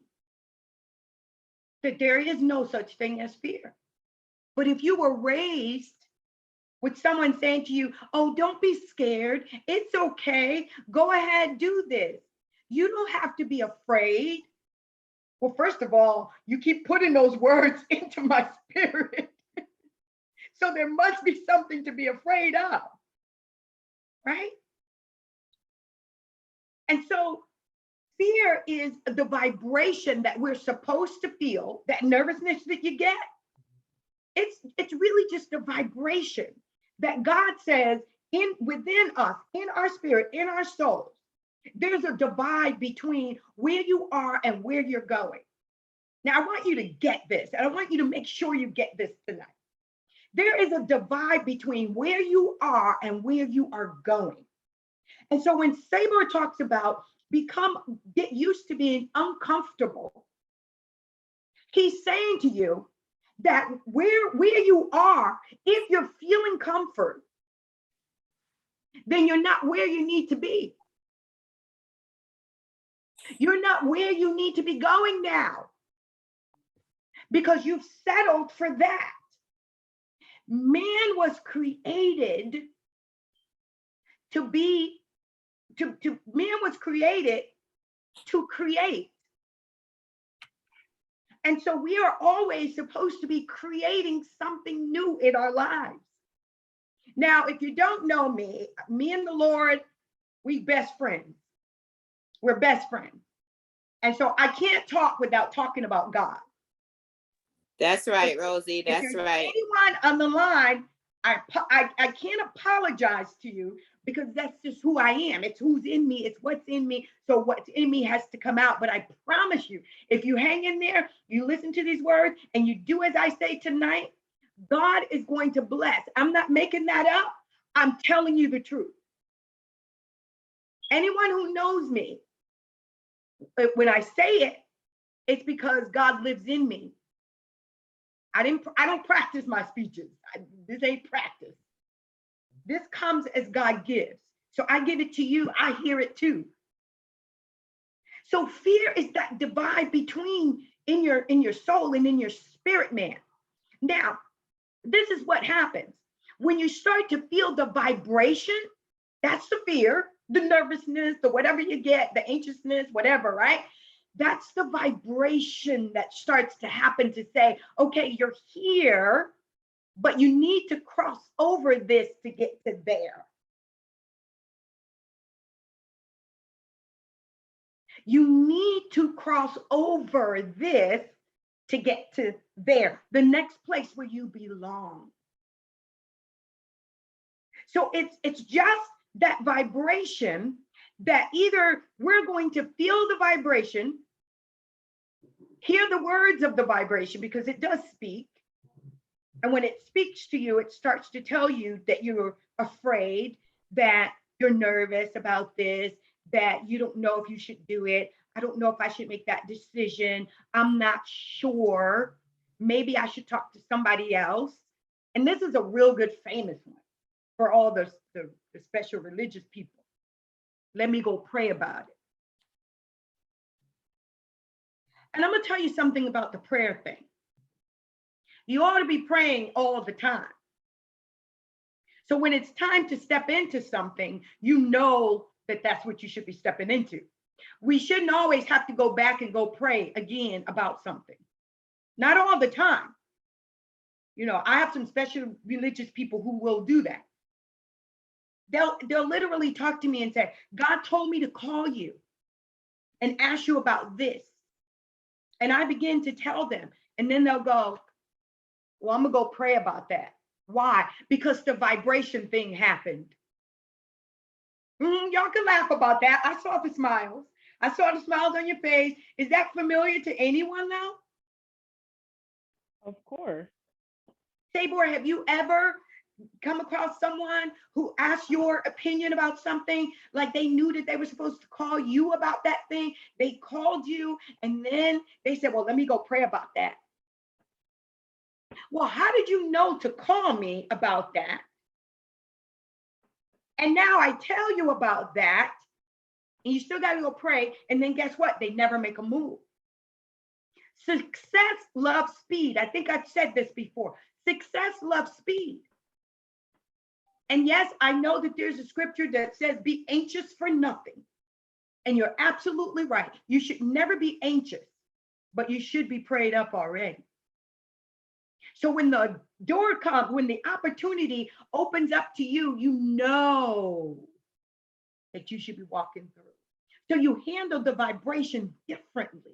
That there is no such thing as fear. But if you were raised with someone saying to you, oh, don't be scared, it's okay, go ahead, do this. You don't have to be afraid. Well, first of all, you keep putting those words into my spirit. So there must be something to be afraid of, right? And so fear is the vibration that we're supposed to feel, that nervousness that you get. It's really just a vibration that God says within us, in our spirit, in our souls, there's a divide between where you are and where you're going. Now, I want you to get this, and I want you to make sure you get this tonight. There is a divide between where you are and where you are going. And so when Sabre talks about get used to being uncomfortable, he's saying to you that where you are, if you're feeling comfort, then you're not where you need to be. You're not where you need to be going now because you've settled for that. Man was created to create. And so we are always supposed to be creating something new in our lives. Now, if you don't know me and the Lord, we best friends. We're best friends. And so I can't talk without talking about God. That's right, Rosie. That's right. Anyone on the line, I can't apologize to you because that's just who I am. It's who's in me. It's what's in me. So what's in me has to come out. But I promise you, if you hang in there, you listen to these words and you do as I say tonight, God is going to bless. I'm not making that up. I'm telling you the truth. Anyone who knows me, when I say it, it's because God lives in me. I don't practice my speeches. This ain't practice. This comes as God gives. So I give it to you. I hear it too. So fear is that divide between in your soul and in your spirit, man. Now, this is what happens. When you start to feel the vibration, that's the fear, the nervousness, the whatever you get, the anxiousness, whatever, right? That's the vibration that starts to happen to say, okay, you're here, but you need to cross over this to get to there. You need to cross over this to get to there, the next place where you belong. So it's just that vibration that either we're going to feel the vibration, hear the words of the vibration because it does speak. And when it speaks to you, it starts to tell you that you're afraid, that you're nervous about this, that you don't know if you should do it. I don't know if I should make that decision. I'm not sure. Maybe I should talk to somebody else. And this is a real good famous one for all the special religious people. Let me go pray about it. And I'm going to tell you something about the prayer thing. You ought to be praying all the time. So when it's time to step into something, you know that that's what you should be stepping into. We shouldn't always have to go back and go pray again about something. Not all the time. You know, I have some special religious people who will do that. They'll literally talk to me and say, God told me to call you and ask you about this. And I begin to tell them, and then they'll go, well, I'm gonna go pray about that. Why? Because the vibration thing happened. Y'all can laugh about that. I saw the smiles. I saw the smiles on your face. Is that familiar to anyone now? Of course. Tabor, have you ever come across someone who asked your opinion about something, like they knew that they were supposed to call you about that thing? They called you and then they said, well, let me go pray about that. Well, how did you know to call me about that? And now I tell you about that, and you still got to go pray. And then guess what? They never make a move. Success loves speed. I think I've said this before. Success loves speed. And yes, I know that there's a scripture that says, be anxious for nothing. And you're absolutely right. You should never be anxious, but you should be prayed up already. So when the door comes, when the opportunity opens up to you, you know that you should be walking through. So you handle the vibration differently.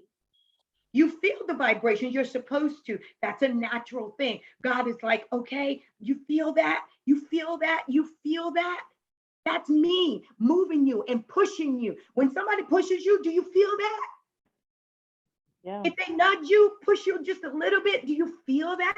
You feel the vibration, you're supposed to. That's a natural thing. God is like, okay, you feel that? You feel that? You feel that? That's me moving you and pushing you. When somebody pushes you, do you feel that? Yeah. If they nudge you, push you just a little bit, do you feel that?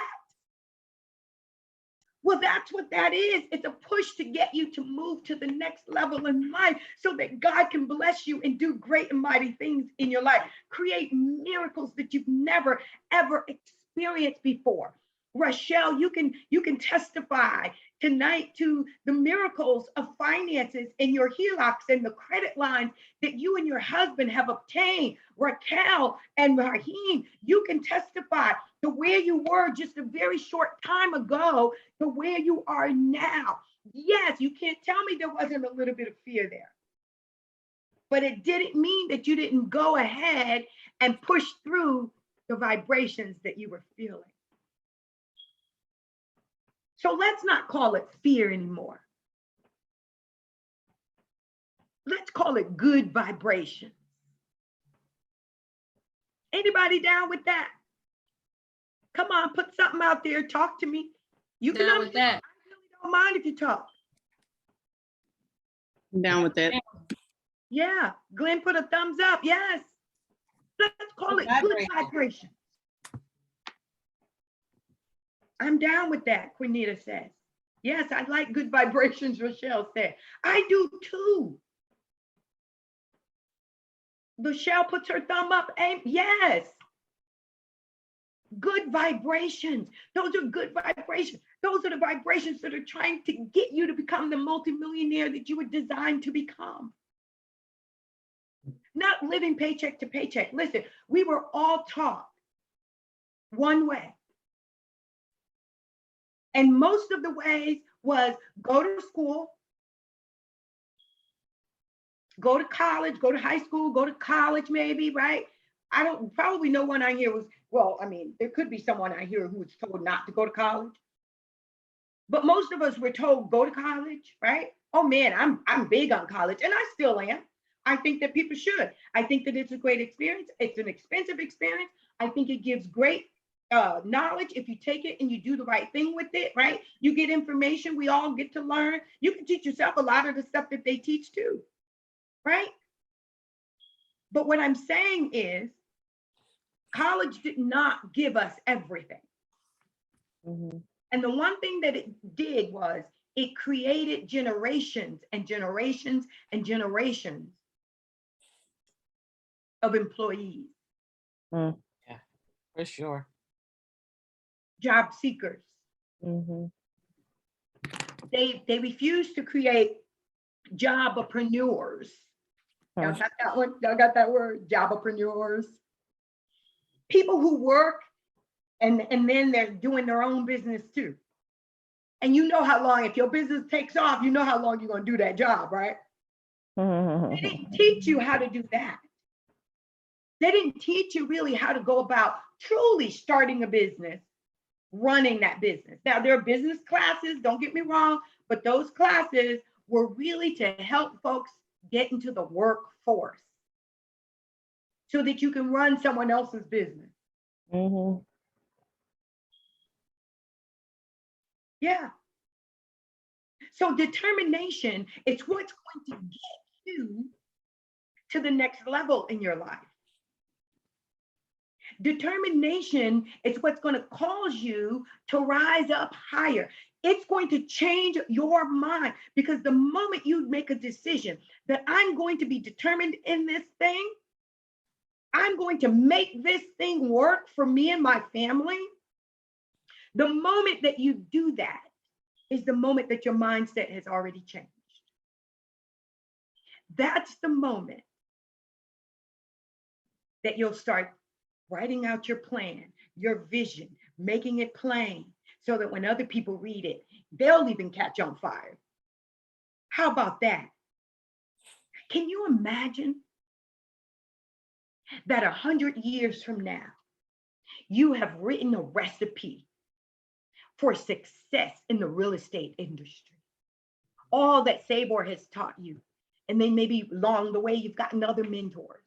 Well, that's what that is. It's a push to get you to move to the next level in life so that God can bless you and do great and mighty things in your life. Create miracles that you've never, ever experienced before. Rochelle, you can testify tonight to the miracles of finances and your HELOCs and the credit lines that you and your husband have obtained. Raquel and Raheem, you can testify to where you were just a very short time ago to where you are now. Yes, you can't tell me there wasn't a little bit of fear there. But it didn't mean that you didn't go ahead and push through the vibrations that you were feeling. So let's not call it fear anymore. Let's call it good vibration. Anybody down with that? Come on, put something out there. Talk to me. You can Down with that. I really don't mind if you talk. I'm down with that. Yeah, Glenn put a thumbs up. Yes. Let's call it good vibration. I'm down with that, Quinita says. Yes, I like good vibrations, Rochelle said. I do too. Rochelle puts her thumb up. Yes. Good vibrations. Those are good vibrations. Those are the vibrations that are trying to get you to become the multimillionaire that you were designed to become. Not living paycheck to paycheck. Listen, we were all taught one way. And most of the ways was go to school, go to college, go to high school, go to college maybe, right? I don't, probably no one on here was, well, I mean, there could be someone on here who was told not to go to college. But most of us were told go to college, right? Oh man, I'm big on college and I still am. I think that people should. I think that it's a great experience. It's an expensive experience. I think it gives great knowledge if you take it and you do the right thing with it, right? You get information, we all get to learn. You can teach yourself a lot of the stuff that they teach too, right? But what I'm saying is college did not give us everything. Mm-hmm. And the one thing that it did was it created generations and generations and generations of employees. Yeah, for sure. Job seekers. Mm-hmm. They refuse to create jobpreneurs. Y'all got that one? Y'all got that word? Jobpreneurs. People who work and then they're doing their own business too. And you know how long, if your business takes off, you know how long you're going to do that job, right? They didn't teach you how to do that. They didn't teach you really how to go about truly starting a business, running that business. Now, there are business classes, don't get me wrong, but those classes were really to help folks get into the workforce so that you can run someone else's business. Mm-hmm. Yeah. So determination is what's going to get you to the next level in your life. Determination is what's going to cause you to rise up higher. It's going to change your mind, because the moment you make a decision that I'm going to be determined in this thing, I'm going to make this thing work for me and my family. The moment that you do that is the moment that your mindset has already changed. That's the moment that you'll start writing out your plan, your vision, making it plain, so that when other people read it, they'll even catch on fire. How about that? Can you imagine that 100 years from now, you have written a recipe for success in the real estate industry? All that Sabor has taught you. And then maybe along the way, you've gotten other mentors.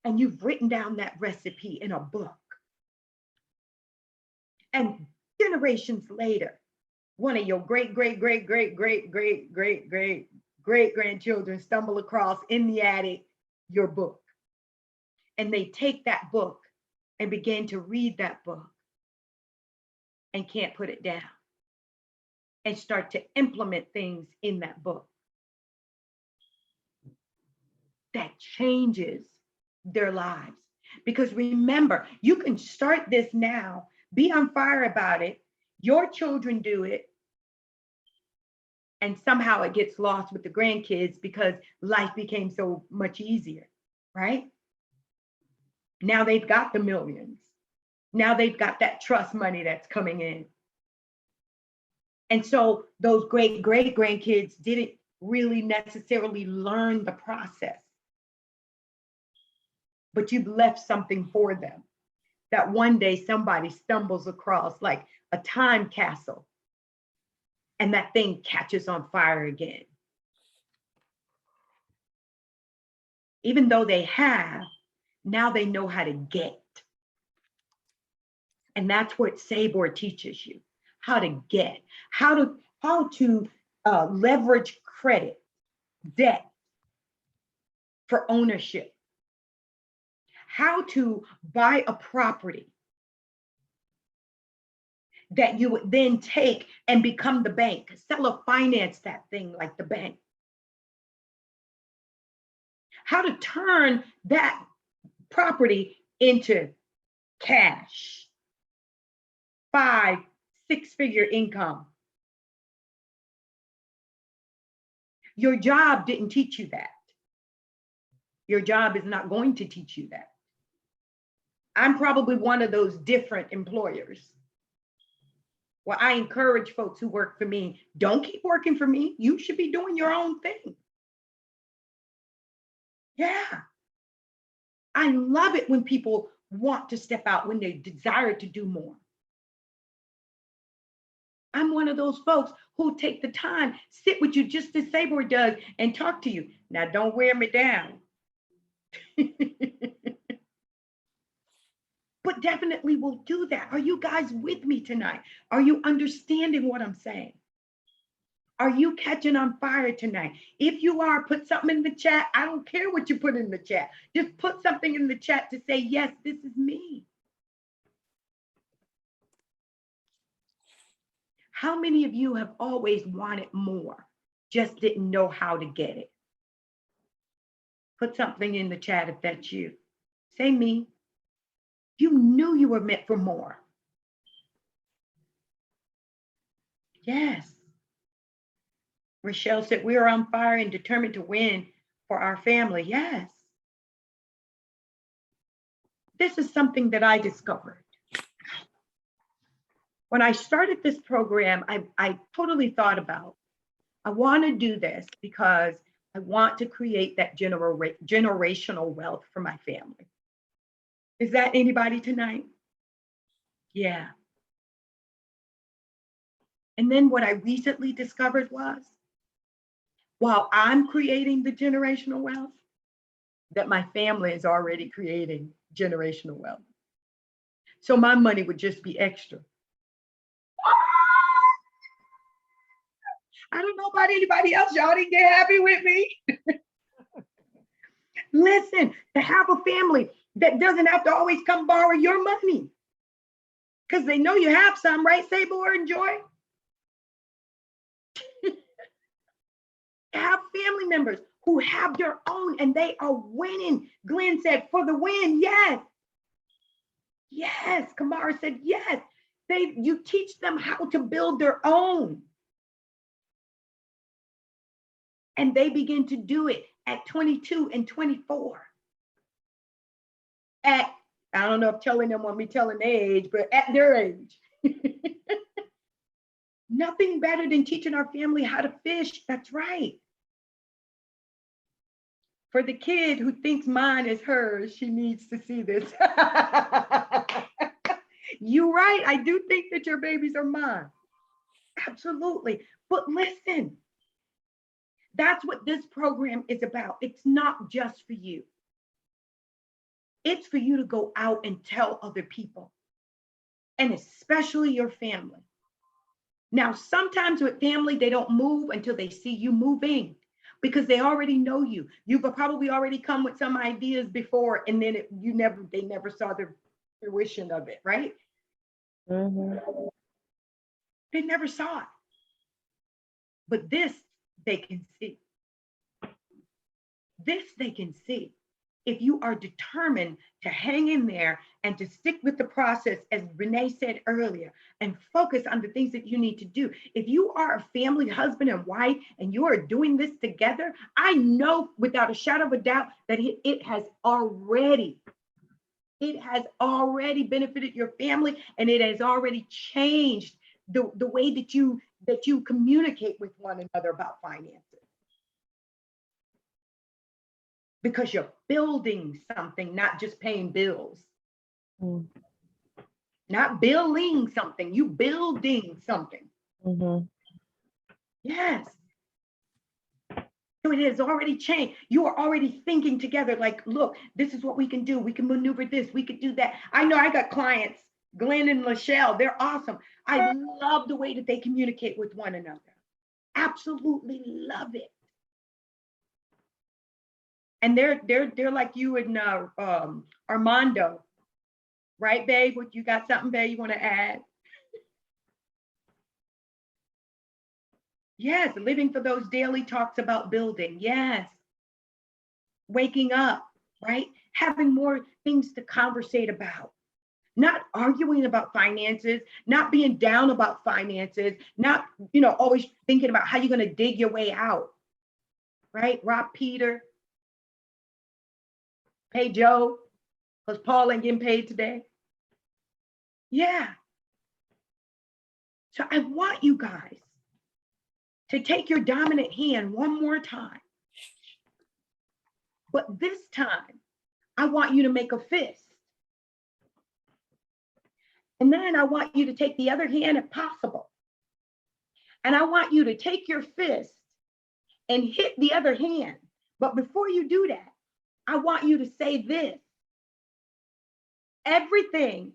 And you've written down that recipe in a book. And generations later, one of your great grandchildren stumble across in the attic your book. And they take that book and begin to read that book and can't put it down and start to implement things in that book. That changes their lives. Because remember, you can start this now, be on fire about it, your children do it, and somehow it gets lost with the grandkids because life became so much easier, right? Now they've got the millions. Now they've got that trust money that's coming in. And so those great grandkids didn't really necessarily learn the process, but you've left something for them that one day somebody stumbles across, like a time capsule, and that thing catches on fire again. Even though they have, now they know how to get. And that's what Sabor teaches you, how to get, how to leverage credit, debt for ownership, how to buy a property that you would then take and become the bank, seller finance that thing like the bank. How to turn that property into cash, 5, 6-figure income. Your job didn't teach you that. Your job is not going to teach you that. I'm probably one of those different employers. Well, I encourage folks who work for me, don't keep working for me. You should be doing your own thing. Yeah. I love it when people want to step out, when they desire to do more. I'm one of those folks who take the time, sit with you just as Sabor does, and talk to you. Now, don't wear me down. But definitely will do that. Are you guys with me tonight? Are you understanding what I'm saying? Are you catching on fire tonight? If you are, put something in the chat. I don't care what you put in the chat. Just put something in the chat to say, yes, this is me. How many of you have always wanted more, just didn't know how to get it? Put something in the chat if that's you. Say me. You knew you were meant for more. Yes. Rochelle said, we are on fire and determined to win for our family. Yes. This is something that I discovered. When I started this program, I totally thought about, I want to do this because I want to create that generational wealth for my family. Is that anybody tonight? Yeah. And then what I recently discovered was, while I'm creating the generational wealth, that my family is already creating generational wealth. So my money would just be extra. I don't know about anybody else. Y'all didn't get happy with me. Listen, to have a family, that doesn't have to always come borrow your money. Because they know you have some, right, Sable and Joy? Have family members who have their own and they are winning. Glenn said, for the win, yes. Yes, Kamara said, yes. You teach them how to build their own. And they begin to do it at 22 and 24. I don't know if telling them want me telling their age, but at their age. Nothing better than teaching our family how to fish. That's right. For the kid who thinks mine is hers, she needs to see this. You're right. I do think that your babies are mine. Absolutely. But listen, that's what this program is about. It's not just for you. It's for you to go out and tell other people, and especially your family. Now, sometimes with family, they don't move until they see you moving because they already know you. You've probably already come with some ideas before, and then they never saw the fruition of it, right? Mm-hmm. They never saw it. But this they can see. This they can see. If you are determined to hang in there and to stick with the process, as Renee said earlier, and focus on the things that you need to do. If you are a family, husband and wife, and you are doing this together, I know without a shadow of a doubt that it has already benefited your family, and it has already changed the way that you communicate with one another about finances. Because you're building something, not just paying bills. Mm. Not billing something, you building something. Mm-hmm. Yes. So it has already changed. You are already thinking together like, look, this is what we can do. We can maneuver this, we could do that. I know I got clients, Glenn and Lachelle, they're awesome. I love the way that they communicate with one another. Absolutely love it. And they're like you and Armando, right, babe? What you got something, babe, you want to add? Yes, living for those daily talks about building. Yes. Waking up, right? Having more things to conversate about. Not arguing about finances, not being down about finances, not, always thinking about how you're going to dig your way out. Right? Rob Peter. Pay Joe, because Paul ain't getting paid today. Yeah. So I want you guys to take your dominant hand one more time. But this time, I want you to make a fist. And then I want you to take the other hand if possible. And I want you to take your fist and hit the other hand. But before you do that, I want you to say this. Everything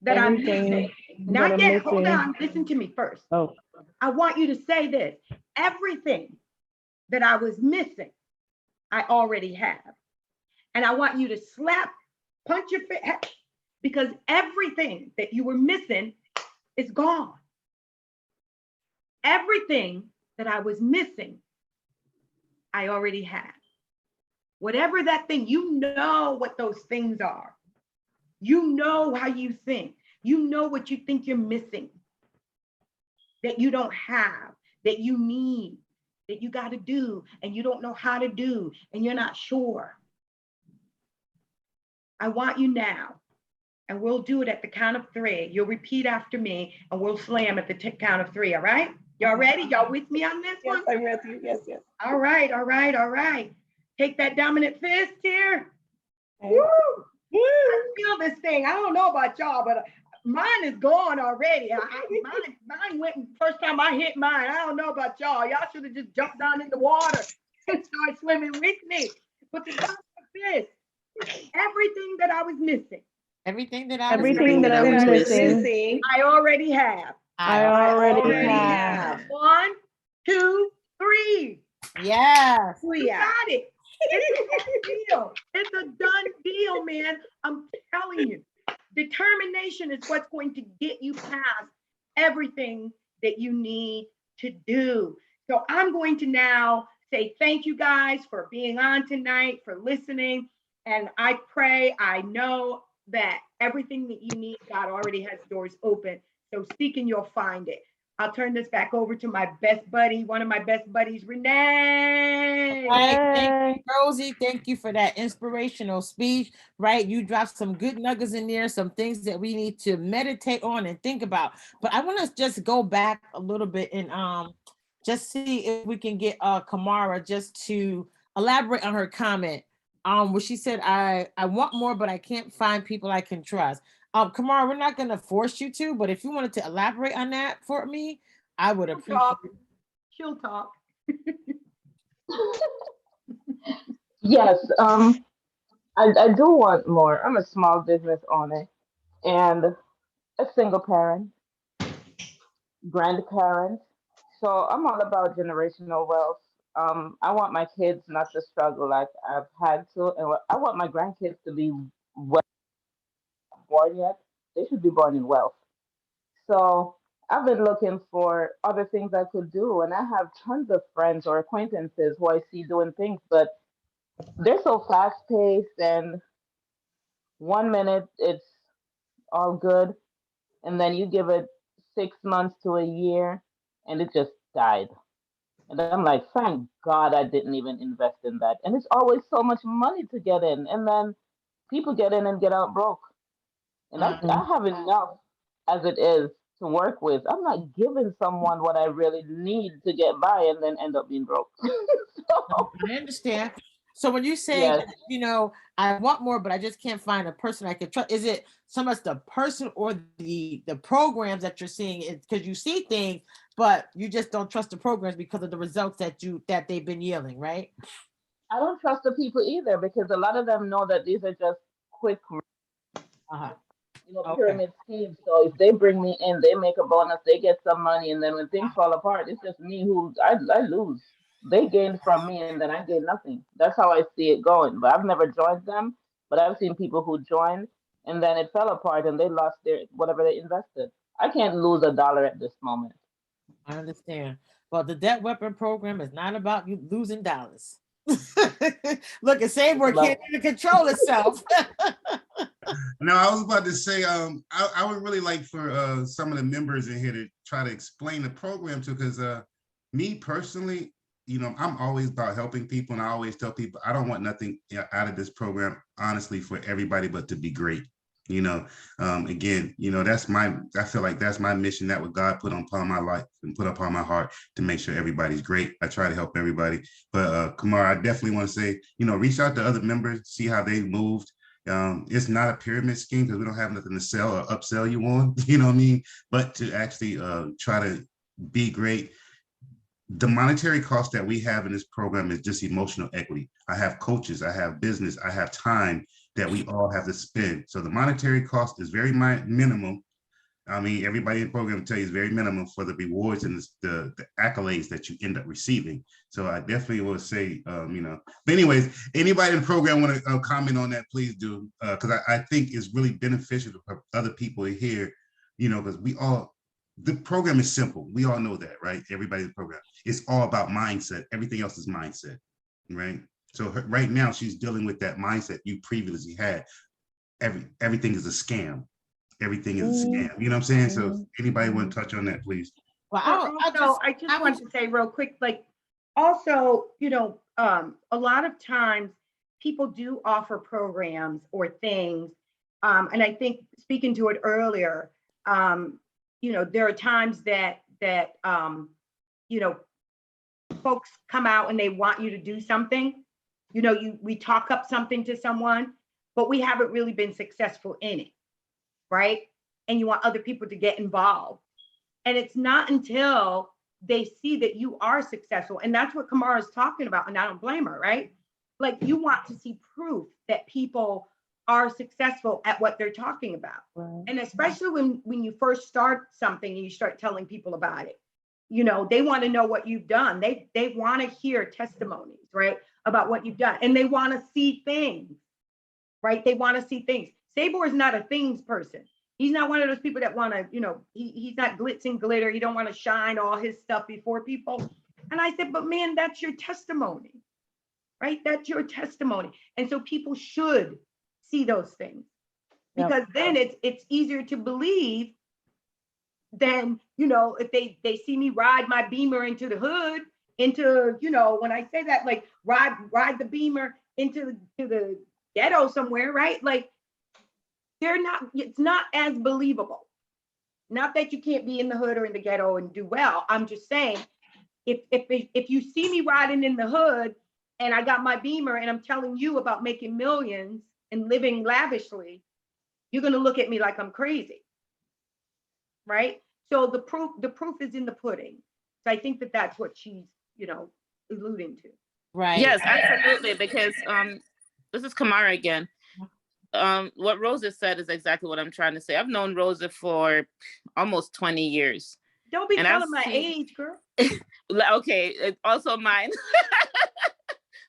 that I'm missing, not yet, hold on, listen to me first. Oh. I want you to say this. Everything that I was missing, I already have. And I want you to punch your face, because everything that you were missing is gone. Everything that I was missing, I already have. Whatever that thing, you know what those things are. You know how you think. You know what you think you're missing, that you don't have, that you need, that you got to do, and you don't know how to do, and you're not sure. I want you now, and we'll do it at the count of 3. You'll repeat after me, and we'll slam at the count of 3, all right? Y'all ready? Y'all with me on this one? Yes, I'm with you. Yes, yes. All right, all right, all right. Take that dominant fist here. Okay. Woo! I feel this thing. I don't know about y'all, but mine is gone already. Mine went first time I hit mine. I don't know about y'all. Y'all should have just jumped down in the water and started swimming with me. But the dominant fist, everything that I was missing. Everything that I was missing. I already have. I already have. 1, 2, 3. Yes. You got it. It's a done deal. It's a done deal, man. I'm telling you. Determination is what's going to get you past everything that you need to do. So I'm going to now say thank you guys for being on tonight, for listening. And I pray, I know that everything that you need, God already has doors open. So seek and you'll find it. I'll turn this back over to my best buddy, one of my best buddies, Renee. Right. Thank you, Rosie. Thank you for that inspirational speech. Right. You dropped some good nuggets in there, some things that we need to meditate on and think about. But I want to just go back a little bit and just see if we can get Kamara just to elaborate on her comment. Where she said, I want more, but I can't find people I can trust. Kamara, we're not gonna force you to, but if you wanted to elaborate on that for me, I would appreciate it. She'll talk. Yes, I do want more. I'm a small business owner and a single parent, grandparent. So I'm all about generational wealth. I want my kids not to struggle like I've had to, and I want my grandkids to be well born yet. They should be born in wealth. So I've been looking for other things I could do, and I have tons of friends or acquaintances who I see doing things, but they're so fast paced, and 1 minute it's all good, and then you give it 6 months to a year, and it just died. And I'm like, thank God I didn't even invest in that. And it's always so much money to get in, and then people get in and get out broke. And I have enough as it is to work with. I'm not giving someone what I really need to get by and then end up being broke. So, I understand. So when you say, yes, that, I want more, but I just can't find a person I can trust, is it so much the person or the programs that you're seeing? It's because you see things, but you just don't trust the programs because of the results that they've been yielding, right? I don't trust the people either because a lot of them know that these are just quick, Uh-huh. Okay. pyramid schemes. So if they bring me in, they make a bonus, they get some money, and then when things fall apart, it's just me who I lose. They gain from me, and then I gain nothing. That's how I see it going. But I've never joined them. But I've seen people who joined, and then it fell apart, and they lost their whatever they invested. I can't lose $1 at this moment. I understand. Well, the debt weapon program is not about you losing dollars. Look, at It's Sabre about can't even control itself. No, I was about to say, I would really like for some of the members in here to try to explain the program to, because me personally, I'm always about helping people, and I always tell people I don't want nothing out of this program, honestly, for everybody, but to be great. Again, I feel like that's my mission, that what God put upon my life and put upon my heart, to make sure everybody's great. I try to help everybody. But Kamar, I definitely want to say, reach out to other members, see how they moved. It's not a pyramid scheme because we don't have nothing to sell or upsell you on, you know what I mean? But to actually try to be great. The monetary cost that we have in this program is just emotional equity. I have coaches, I have business, I have time that we all have to spend. So the monetary cost is very minimum. I mean, everybody in the program will tell you it's very minimum for the rewards and the accolades that you end up receiving. So I definitely will say, but anyways, anybody in the program want to comment on that, please do. Because I think it's really beneficial for other people to hear, because the program is simple. We all know that, right? Everybody in the program. It's all about mindset. Everything else is mindset, right? So right now she's dealing with that mindset you previously had. Everything is a scam. Everything is a scam. You know what I'm saying? So if anybody want to touch on that, please. Well, I just want to say real quick, like, also, a lot of times people do offer programs or things. And I think speaking to it earlier, there are times that folks come out and they want you to do something. We talk up something to someone, but we haven't really been successful in it, right? And you want other people to get involved. And it's not until they see that you are successful, and that's what Kamara is talking about, and I don't blame her, right? Like, you want to see proof that people are successful at what they're talking about. Right. And especially when you first start something and you start telling people about it, they want to know what you've done. They want to hear testimonies, right? about what you've done. And they want to see things, right? They want to see things. Sabor is not a things person. He's not one of those people that want to, he's not glitz and glitter. He don't want to shine all his stuff before people. And I said, but man, that's your testimony, right? That's your testimony. And so people should see those things, because then it's easier to believe than, if they see me ride my Beamer into the hood, into, when I say that, like ride the Beamer into the ghetto somewhere, right? Like, it's not as believable. Not that you can't be in the hood or in the ghetto and do well. I'm just saying, if you see me riding in the hood and I got my Beamer and I'm telling you about making millions and living lavishly, you're going to look at me like I'm crazy, right? So the proof is in the pudding. So I think that's what she's, alluding to. Right. Yes, absolutely. Because this is Kamara again. What Rosa said is exactly what I'm trying to say. I've known Rosa for almost 20 years. Don't be telling my age, girl. Okay, also mine.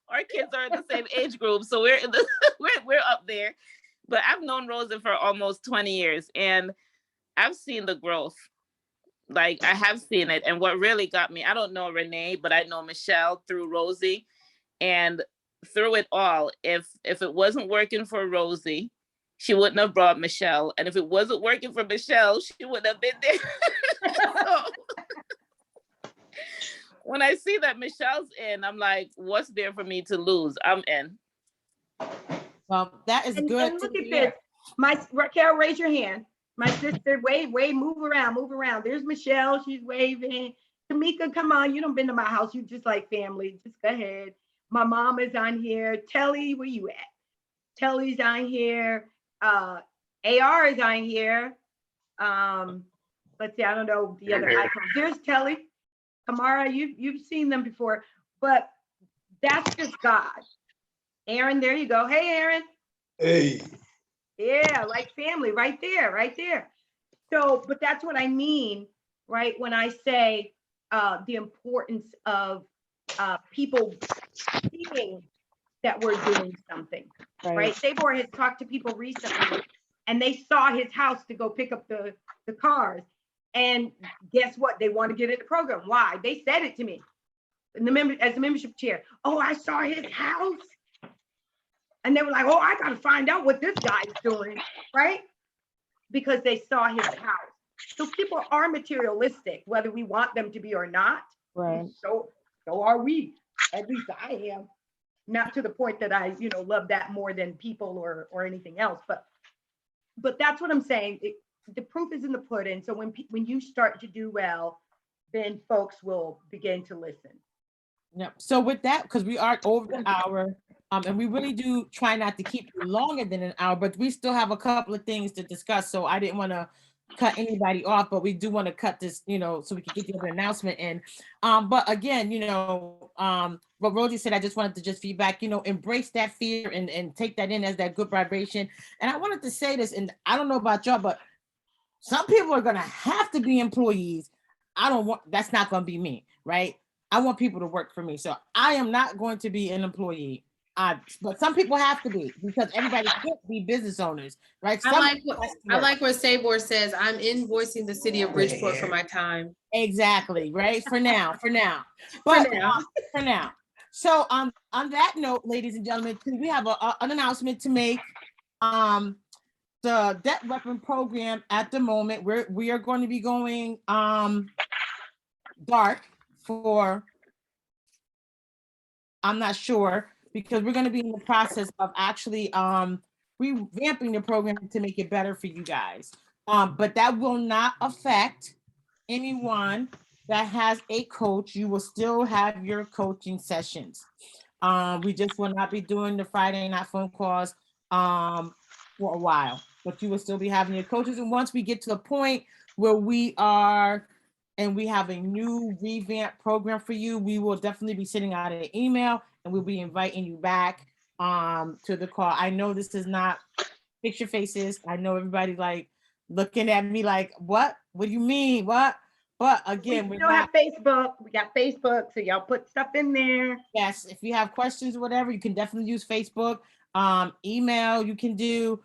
Our kids are in the same age group, so we're up there. But I've known Rosa for almost 20 years, and I've seen the growth. Like, I have seen it. And what really got me, I don't know Renee, but I know Michelle through Rosie. And through it all, if it wasn't working for Rosie, she wouldn't have brought Michelle. And if it wasn't working for Michelle, she wouldn't have been there. So, when I see that Michelle's in, I'm like, what's there for me to lose? I'm in. Well, that is good. And look at this. Raquel, raise your hand. My sister, wave, move around. There's Michelle, she's waving. Tamika, come on, you done been to my house. You just like family, just go ahead. My mom is on here. Telly, where you at? Telly's on here. AR is on here. Let's see, I don't know the other icons. There's Telly. Kamara, you've seen them before, but that's just God. Aaron, there you go. Hey, Aaron. Hey. Yeah, like family, right there. So, but that's what I mean, right? When I say the importance of people seeing that we're doing something, right? Sabor has talked to people recently, and they saw his house to go pick up the cars. And guess what? They want to get in the program. Why? They said it to me as the membership chair. Oh, I saw his house. And they were like, oh, I got to find out what this guy's doing, right? Because they saw his house. So people are materialistic, whether we want them to be or not. Right. So are we. At least I am. Not to the point that I, love that more than people or anything else. But that's what I'm saying. The proof is in the pudding. So when you start to do well, then folks will begin to listen. Yeah. So with that, because we are over the hour, and we really do try not to keep you longer than an hour, but we still have a couple of things to discuss. So I didn't want to cut anybody off, but we do want to cut this, so we can get the other announcement in. But again, what Rosie said, I just wanted to just feedback, embrace that fear and take that in as that good vibration. And I wanted to say this, and I don't know about y'all, but some people are going to have to be employees. That's not going to be me, right? I want people to work for me. So I am not going to be an employee. But some people have to be, because everybody can't be business owners, right? I like what Sabor says. I'm invoicing the city of Bridgeport for my time. Exactly, right? For now. But for now. So on that note, ladies and gentlemen, we have an announcement to make. The debt weapon program at the moment, we are going to be going dark for, I'm not sure, because we're going to be in the process of actually revamping the program to make it better for you guys. But that will not affect anyone that has a coach. You will still have your coaching sessions. We just will not be doing the Friday night phone calls for a while, but you will still be having your coaches. And once we get to the point where we are and we have a new revamped program for you, we will definitely be sending out an email and we'll be inviting you back to the call. I know this is not picture faces. I know everybody like looking at me like, what do you mean? What? But We again, we're still not. have Facebook. We got Facebook, so y'all put stuff in there. Yes, if you have questions or whatever, you can definitely use Facebook. Email you can do.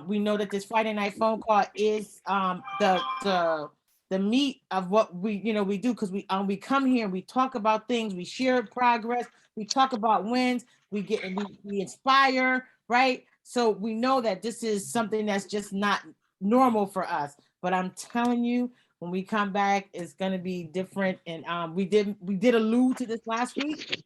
We know that this Friday night phone call is the meat of what we we do, because we come here and we talk about things, we share progress, we talk about wins, we inspire, right? So we know that this is something that's just not normal for us. But I'm telling you, when we come back, it's gonna be different. And we did allude to this last week.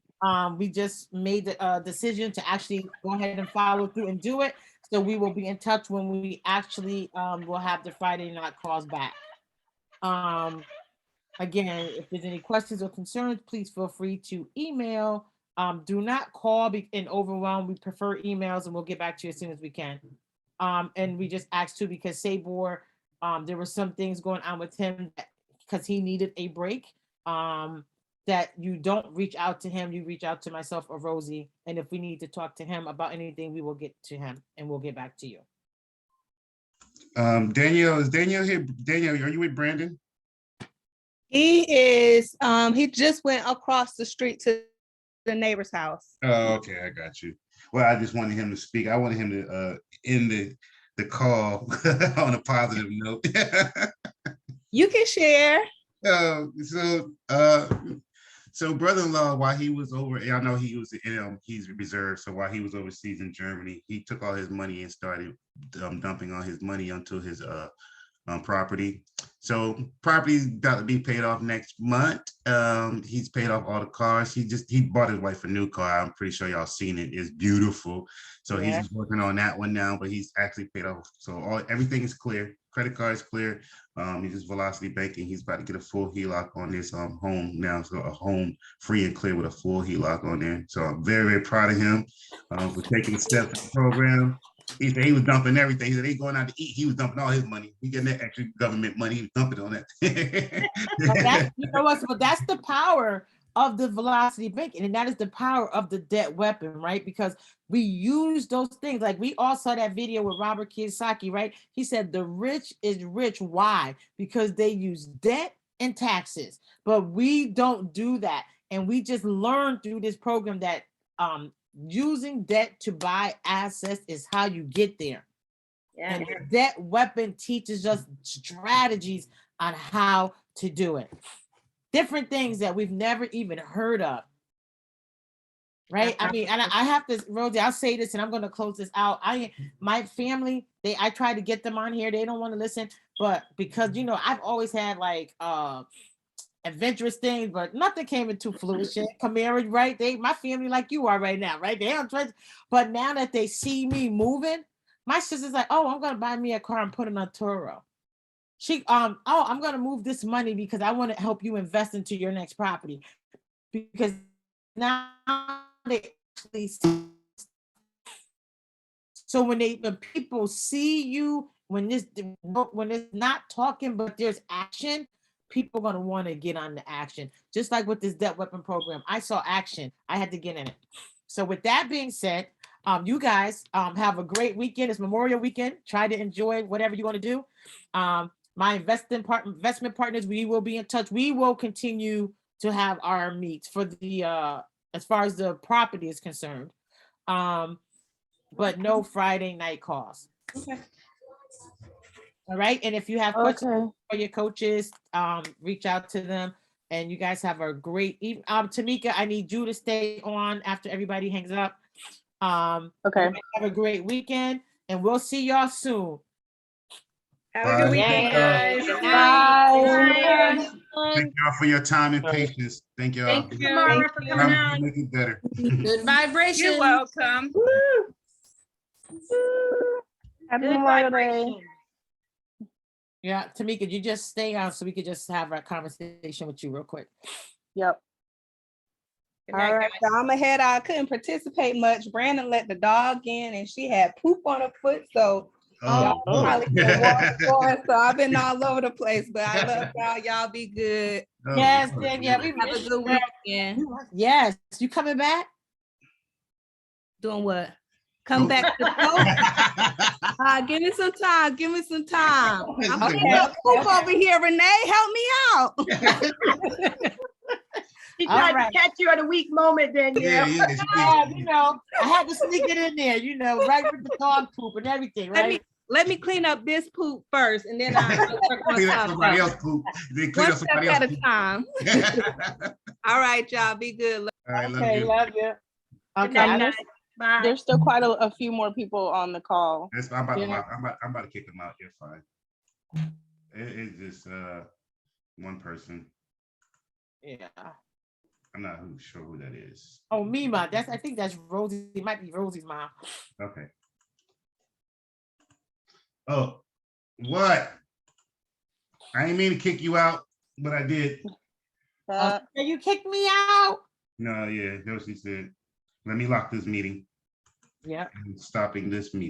We just made the decision to actually go ahead and follow through and do it. So we will be in touch when we actually will have the Friday night calls back. Again, if there's any questions or concerns, please feel free to email. Do not call and overwhelm. We prefer emails, and we'll get back to you as soon as we can. And we just asked too, because Sabor, there were some things going on with him because he needed a break. That you don't reach out to him, you reach out to myself or Rosie. And if we need to talk to him about anything, we will get to him and we'll get back to you. Danielle, is Danielle here? Danielle, are you with Brandon? He is, he just went across the street to the neighbor's house. Oh, okay, I got you. Well, I just wanted him to speak. I wanted him to end the call on a positive note. You can share. So brother-in-law, while he was over, I know he was he's reserved. So while he was overseas in Germany, he took all his money and started dumping all his money onto his property. So property's about to be paid off next month. He's paid off all the cars. He bought his wife a new car. I'm pretty sure y'all seen it. It's beautiful. So he's just working on that one now, but he's actually paid off. So everything is clear. Credit card is clear. He's just Velocity Banking. He's about to get a full HELOC on this home now. So a home free and clear with a full HELOC on there. So I'm very, very proud of him for taking the steps in the program. He said he was dumping everything. He said he going out to eat. He was dumping all his money. He getting that extra government money. He was dumping on that. But that's the power of the Velocity Banking, and that is the power of the debt weapon, right? Because we use those things. Like we all saw that video with Robert Kiyosaki, right? He said the rich is rich. Why? Because they use debt and taxes, but we don't do that. And we just learned through this program that using debt to buy assets is how you get there. Yeah. And the debt weapon teaches us strategies on how to do it. Different things that we've never even heard of. Right? I mean, and I have to, Rosie, I'll say this and I'm going to close this out. My family, I try to get them on here. They don't want to listen, but because, I've always had like adventurous things, but nothing came into fruition. Camara, right? My family like you are right now, right? They don't trust, but now that they see me moving, my sister's like, oh, I'm going to buy me a car and put it on Turo. She, I'm going to move this money because I want to help you invest into your next property. Because now they actually see. So when people see you, when it's not talking, but there's action, people are going to want to get on the action. Just like with this debt weapon program, I saw action. I had to get in it. So with that being said, you guys have a great weekend. It's Memorial Weekend. Try to enjoy whatever you want to do. My investment partners, we will be in touch. We will continue to have our meets for the as far as the property is concerned. But no Friday night calls. Okay. All right. And if you have questions for your coaches, reach out to them. And you guys have a great evening. Tamika, I need you to stay on after everybody hangs up. Okay. Have a great weekend, and we'll see y'all soon. Have a good weekend, guys. Bye. Thank y'all for your time and patience. Thank y'all. Thank you, Mara, for coming on. Make it better. Good vibration. You're welcome. Woo. Happy Memorial Day. Yeah, Tamika, you just stay on so we could just have a conversation with you real quick. Yep. All right, so I'm ahead. I couldn't participate much. Brandon let the dog in and she had poop on her foot. So y'all probably can walk for it. So I've been all over the place, but I love y'all. Y'all be good. Yes, yeah, we have a good weekend. Yes, you coming back? Doing what? Come back to give me some time. Give me some time. I'm Okay. putting up poop over here, Renee. Help me out. She All tried right. to catch you at a weak moment, Danielle. Yeah. You know, I had to sneak it in there, you know, right with the dog poop and everything, right? Let me clean up this poop first, and then I'll work on Clean up something somebody else. else poop. Then clean One up step somebody at else a poop. time. All right, y'all. Be good. All right, love Okay, you. love you. Good Okay, night, guys. Bye. There's still quite a few more people on the call. That's, I'm about to Yeah. I'm about to kick them out. You're fine. It's just one person. yeah. I'm not sure who that is. Oh, Mima, I think that's Rosie. It might be Rosie's mom. Okay. Oh, what? I didn't mean to kick you out, but I did. You kicked me out. No, yeah, Josie said, let me lock this meeting. Yeah. I'm stopping this meeting.